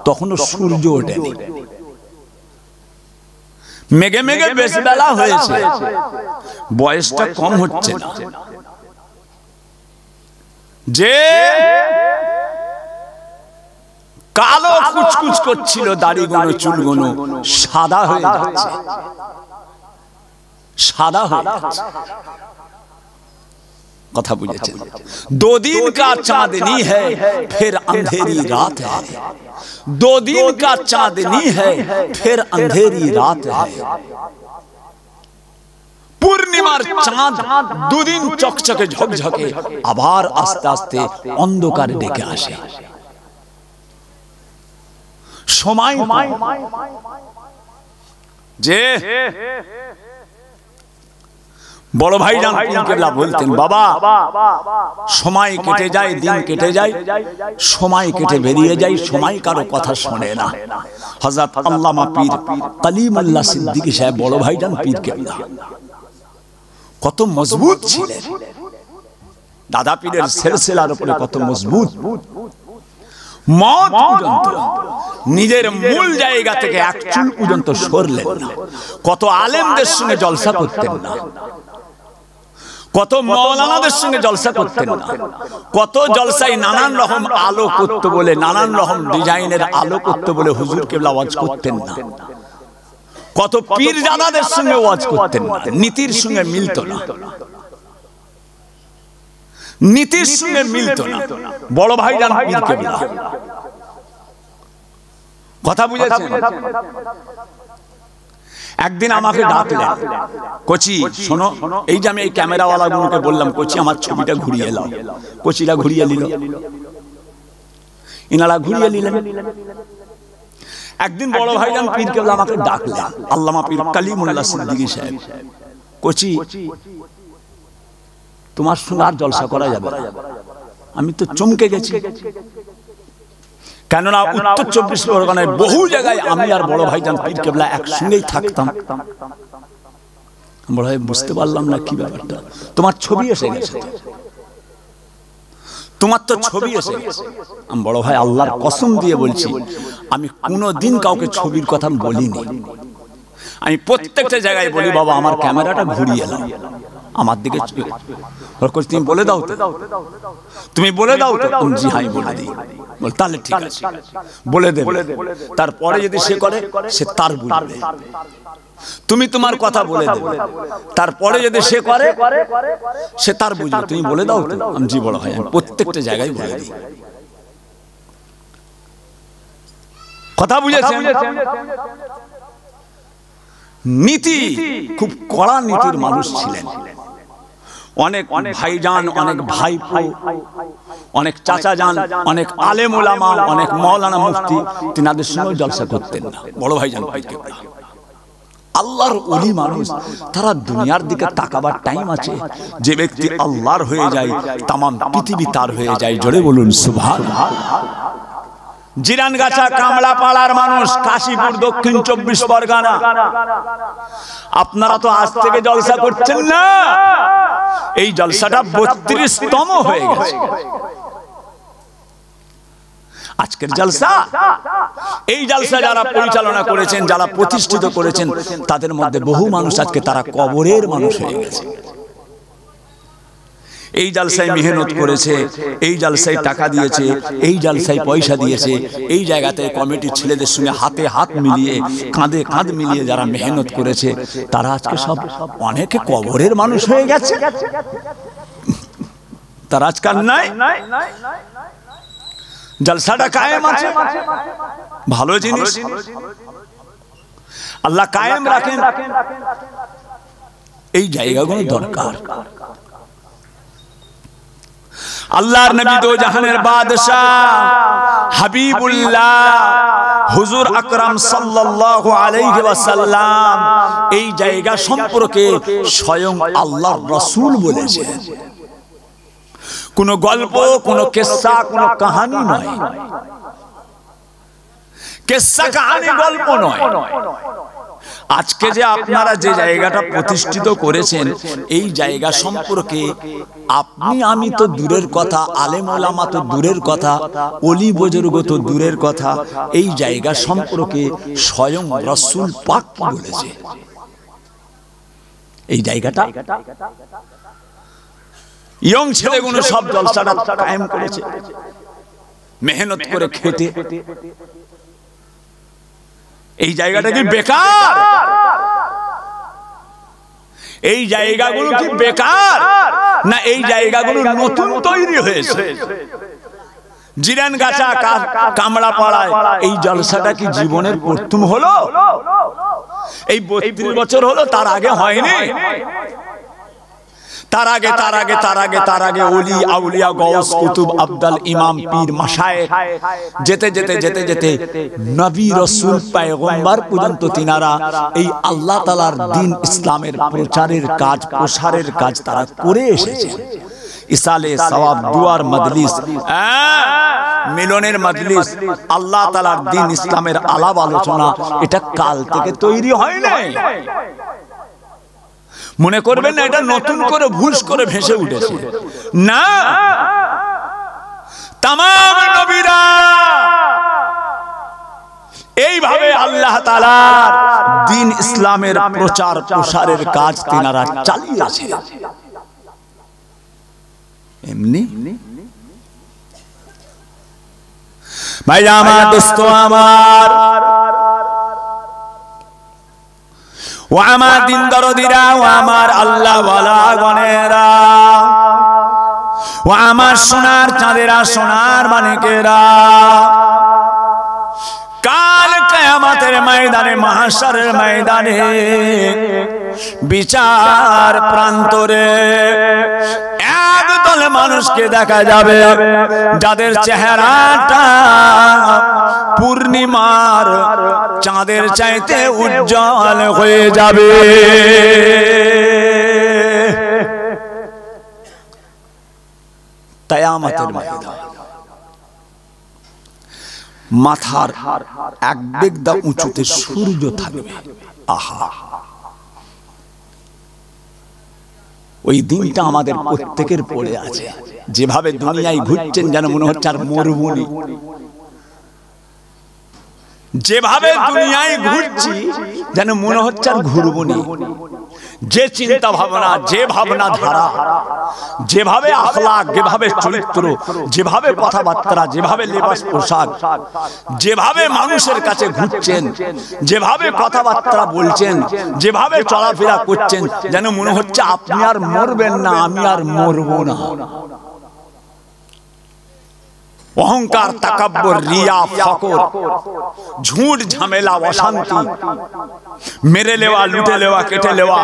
তখনও সূর্য ওঠেনি। মেঘে মেঘে বেশ বেলা হয়েছে, বয়সটা কম হচ্ছে না। যে কালো কুচকুচ করছিল দাড়িগুলো চুলগুলো সাদা হয়ে যাচ্ছে, সাদা হয়ে যাচ্ছে। কথা বুঝেছেন? 2 दिन का चांदनी है फिर अंधेरी रात है, 2 दिन का चांदनी है फिर अंधेरी रात है। পূর্ণিমার চাঁদ 2 দিন চকচকে ঝকঝকে, আবার আস্তে আস্তে অন্ধকারে ডেকে আসে। সময় যে বড় ভাই জান কেবলা বলতেন, বাবা সময় কেটে যায়, দিন কেটে যায়, সময় কেটে বেরিয়ে যায়, সময় কারো কথা শোনে না। হযরত আল্লামা পীর কালিমুল্লাহ সিদ্দিকী সাহেব বড় ভাই জান পীর কেবলা কত মজবুত ছিলেন, দাদা পীরের সিলসিলার উপরে কত মজবুত। মত পর্যন্ত নিজের মূল জায়গা থেকে এক চুল পর্যন্ত সরলেন না। কত আলেমদের সঙ্গে জলসা করতেন না, কত মাওলানাদের সঙ্গে জলসা করতেন না, কত জলসায় নানান রকম আলো করতে বলে, নানান রকম ডিজাইনের আলো করতে বলে হুজুর কেবলা ওয়াজ করতেন না। কত পীরজাদাদের সঙ্গে ওয়াজ করতেন না, নীতির সঙ্গে মিলত না, নীতির সঙ্গে মিলত না। বড় ভাইজান পীর কেবলা, কথা বুঝেছেন? একদিন আমাকে ডাকলেন, কোচি শোনো, এই যে আমি এই ক্যামেরাওয়ালা গুলোকে বললাম, কোচি আমার ছবিটা ঘুরিয়ে এলাও। কোচিরা ঘুরিয়ে নিল, ইনারা ঘুরিয়ে নিলেন। একদিন বড় ভাইজান পীর কেবলা আমাকে ডাকলেন, আল্লামা পীর কালিমুল্লাহ সিদ্দিকী সাহেব, কোচি তোমার সঙ্গে আর জলসা করা যাবে না। আমি তো চমকে গেছি, কেননা উত্তর 24 পরগনায় বহু জায়গায় আমি আর বড় ভাইজান পীর কেবলা একসঙ্গেই থাকতাম। বড় ভাই বুঝতে পারলাম না কি ব্যাপারটা, তোমার ছবি এসে গেছে, তোমার তো ছবি এসে গেছে। আমি বড় ভাই আল্লাহর কসম দিয়ে বলছি, আমি কোনোদিন কাউকে ছবির কথা বলিনি। আমি প্রত্যেকটা জায়গায় বলি, বাবা আমার ক্যামেরাটা ঘুরিয়ে এলাম, আমার দিকে তুমি বলে দাও তো, তুমি বলে দাও তো। জি হ্যাঁ বলে দিই। বল তাহলে ঠিক আছে, বলে দেবে। তারপরে যদি সে করে, সে তার বুঝবে। তুমি তোমার কথা বলে দেবে, তারপরে যদি সে করে, সে তার বুঝবে। তুমি বলে দাও তো। আমি জি বড় ভাই, আমি প্রত্যেকটা জায়গায় বলে দিই। কথা বুঝেছেন? নীতি, খুব কড়া নীতির মানুষ ছিলেন। অনেক ভাইজান, অনেক ভাইপো, অনেক চাচা যান, অনেক আলেম ওলামা, অনেক মাওলানা মুফতি তিনাদের সঙ্গে জলসা করতেন না। বড় ভাইজান আল্লাহর ওলি মানুষ, তারা দুনিয়ার দিকে তাকাবার টাইম আছে। যে ব্যক্তি আল্লাহর হয়ে যায়, তামাম পৃথিবী তার হয়ে যায়। জোরে বলুন সুবহানাল্লাহ। জিরানগাছা কামড়াপাড়ার মানুষ, কাশীপুর দক্ষিণ 24 পরগনা। আপনারা তো আজ থেকে জলসা করছেন না, এই জলসাটা 32তম হয়ে গেছে। আজকের জলসা, এই জলসা যারা পরিচালনা করেছেন, যারা প্রতিষ্ঠিত করেছেন, তাদের মধ্যে বহু মানুষ আজকে তারা কবরের মানুষ হয়ে গেছে। এই জলসায় মেহনত করেছে, এই জলসায় টাকা দিয়েছে, এই জলসায় পয়সা দিয়েছে, এই জায়গাতে কমিটির ছেলেদের সঙ্গে হাতে হাত মিলিয়ে, কাঁধে কাঁধ মিলিয়ে যারা মেহনত করেছে, তারা আজকে সব অনেকে কবরের মানুষ হয়ে গেছে। তারা আজকাল নাই। জলসাটা কায়েম আছে, ভালো জিনিস আল্লাহ কায়েম রাখেন। এই জায়গাগুলো দরকার। আল্লাহর নবী দো জাহানের বাদশা হাবিবুল্লাহ হুজুর আকরাম সাল্লাল্লাহু আলাইহি ওয়াসাল্লাম এই জায়গা সম্পর্কে স্বয়ং আল্লাহর রাসূল বলেছেন। কোন গল্প, কোন কিসসা, কোন কাহিনী নয়। কিসসা কাহিনী গল্প নয়। আজকে যে আপনারা যে জায়গাটা প্রতিষ্ঠিত করেছেন, এই জায়গা সম্পর্কে আপনি আমি তো দূরের কথা, আলেম ওলামা তো দূরের কথা, ওলি বুজুর্গ তো দূরের কথা, এই জায়গা সম্পর্কে স্বয়ং রাসূল পাক বলেছে। এই জায়গাটা ইয়ং ছেলেগুলো সব জলসাটা কায়েম করেছে, মেহনত করে খেটে। এই জায়গাটা কি বেকার? এই জায়গাগুলো কি বেকার, না এই জায়গাগুলো নতুন তৈরি হয়েছে? জিরানগাছা কামড়াপাড়ায় এই জলসাটা কি জীবনের প্রথম হলো? এই 32 বছর হলো, তার আগে হয়নি। তার আগে ওলি আউলিয়া গৌস কুতুব আব্দাল ইমাম পীর মাশায়েখ যেতে নবী রাসূল পয়গম্বর পর্যন্ত তিনারা এই আল্লাহ তাআলার দ্বীন ইসলামের প্রচারের কাজ, প্রসারের কাজ তারা করে এসেছেন। ইসালে সওয়াব, দুয়ার মজলিস, মিলনের মজলিস, আল্লাহ তাআলার দ্বীন ইসলামের আলাপ আলোচনা, এটা কাল থেকে তৈরি হয় নাই। মনে করবেন না এটা নতুন করে ভুলস করে ভেসে উঠেছে, না, তামাম নবীরা এইভাবে আল্লাহ তাআলার দ্বীন ইসলামের প্রচার প্রসারের কাজ তিনারা চালিয়েছে। এমনি ভাই আমার, দোস্ত আমার, ও আমার দিন দরদিরা, ও আমার আল্লাহ ওয়ালা গণেরা, ও আমার সোনার চাঁদেরা, সোনার মানিকেরা, কাল কিয়ামতের ময়দানে, মাহশারের ময়দানে, বিচার প্রান্তরে একদল মানুষকে দেখা যাবে যাদের চেহারাটা পূর্ণিমার চাঁদের চাইতে উজ্জ্বল হয়ে যাবে। কিয়ামতের ময়দান মাথার এক বেগদা উঁচুতে সূর্য থাকবে। আহা, ওই দিনটা আমাদের প্রত্যেকের পড়ে আছে। যেভাবে দুনিয়ায় ঘুরছেন যেন মনে হচ্ছে আর মরুভূমি, যেভাবে দুনিয়ায় ঘুরছি যেন মনে হচ্ছে আর ঘুরবো না। যে চিন্তা ভাবনা, যে ভাবনা ধারা, যেভাবে আখলাক, যেভাবে চরিত্র, যেভাবে কথাবার্তা, যেভাবে লেবাস পোশাক, যেভাবে মানুষের কাছে ঘুরছেন, যেভাবে কথাবার্তা বলছেন, যেভাবে চলাফেরা করছেন যেন মনে হচ্ছে আপনি আর মরবেন না, আমি আর মরবো না। অহংকার, তাকাব্বুর, রিয়া, ফকর, ঝুট, ঝামেলা, অশান্তি, মেরে নেওয়া, লুটে নেওয়া, কেটে নেওয়া,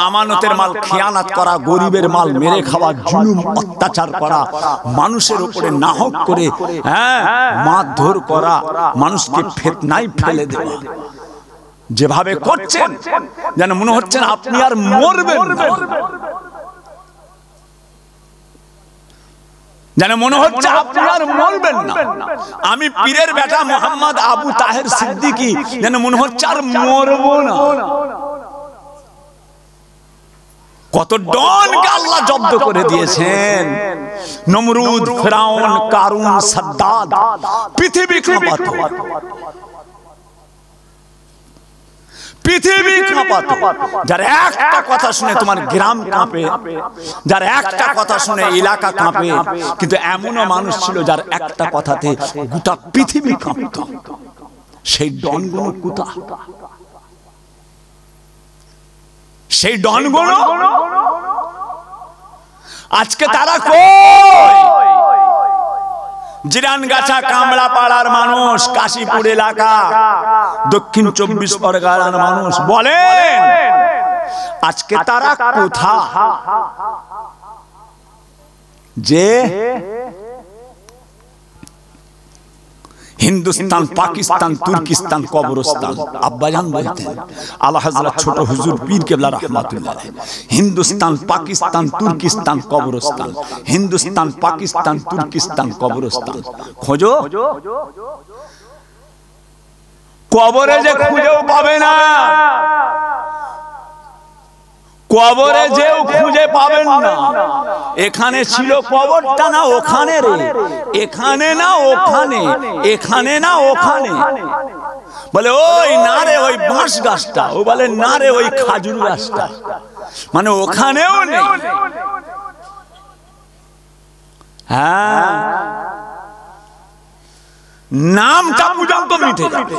আমানতের মাল খেয়ানত করা, গরিবের মাল মেরে খাওয়া, জুলুম অত্যাচার করা, মানুষের উপরে নাহক করে মারধর করা, মানুষকে ফিতনায় ফেলে দেওয়া, যেভাবে করছেন যেন মনে হচ্ছে আপনি আর মরবেন না, যেন মনে হচ্ছে আপনি আর মরবেন না। আমি পীরের বেটা মোহাম্মদ আবু তাহের সিদ্দিকী, যেন মনে হচ্ছে আর মরবো না। কত ডনকে আল্লাহ জব্দ করে দিয়েছেন। নমরুদ, ফিরাউন, কারুন, সাদ্দাদ, পৃথিবী কাঁপাতো, পৃথিবী কাঁপাতো। যার একটা কথা শুনে তোমার গ্রাম কাঁপে, যার একটা কথা শুনে এলাকা কাঁপে, কিন্তু এমনও মানুষ ছিল যার একটা কথাতে গোটা পৃথিবী কাঁপতো। সেই ডনগুলো কোথা? সেই ডনগুলো আজকে তারা কই? জিরানগাছা, কামড়া পাড়ার মানুষ, কাশীপুর এলাকা, দক্ষিণ 24 পরগনার মানুষ বলেন আজকে তারা কোথা? যে হিন্দুস্তান, পাকিস্তান, তুর্কিস্তান, কবরস্তান। আব্বাজান বলতেন, আলা হযরত ছোট হুজুর পীর কেবলা রাহমাতুল্লাহ আলাইহি, হিন্দুস্তান, পাকিস্তান, তুর্কিস্তান, কবরস্তান, হিন্দুস্তান, পাকিস্তান, তুর্কিস্তান, কবরস্তান। খোঁজো, কবরে যে খুঁজেও পাবে না, কবরে যেও খুঁজে পাবেন না। এখানে ছিল কবরটা না ওখানে রে, এখানে না ওখানে, এখানে না ওখানে। বলে ওই না রে ওই বাঁশ গাছটা, ও বলে না রে ওই খাজুর গাছটা, মানে ওখানেও নেই। হ্যাঁ, নামটা পর্যন্ত মিটে যাবে।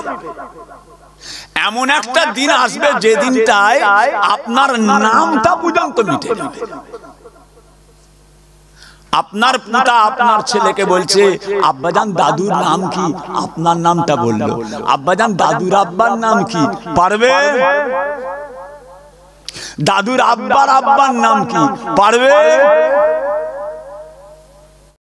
এমন একটা দিন আসবে যে দিনটায় আপনার নামটা পর্যন্ত মিটে যাবে। আপনার পিতা আপনার ছেলেকে বলছে আব্বাজান দাদুর নাম কি? আপনার নামটা বললো। আব্বাজান দাদুর আব্বার নাম কি? পারবে? দাদুর আব্বার আব্বার নাম কি? পারবে?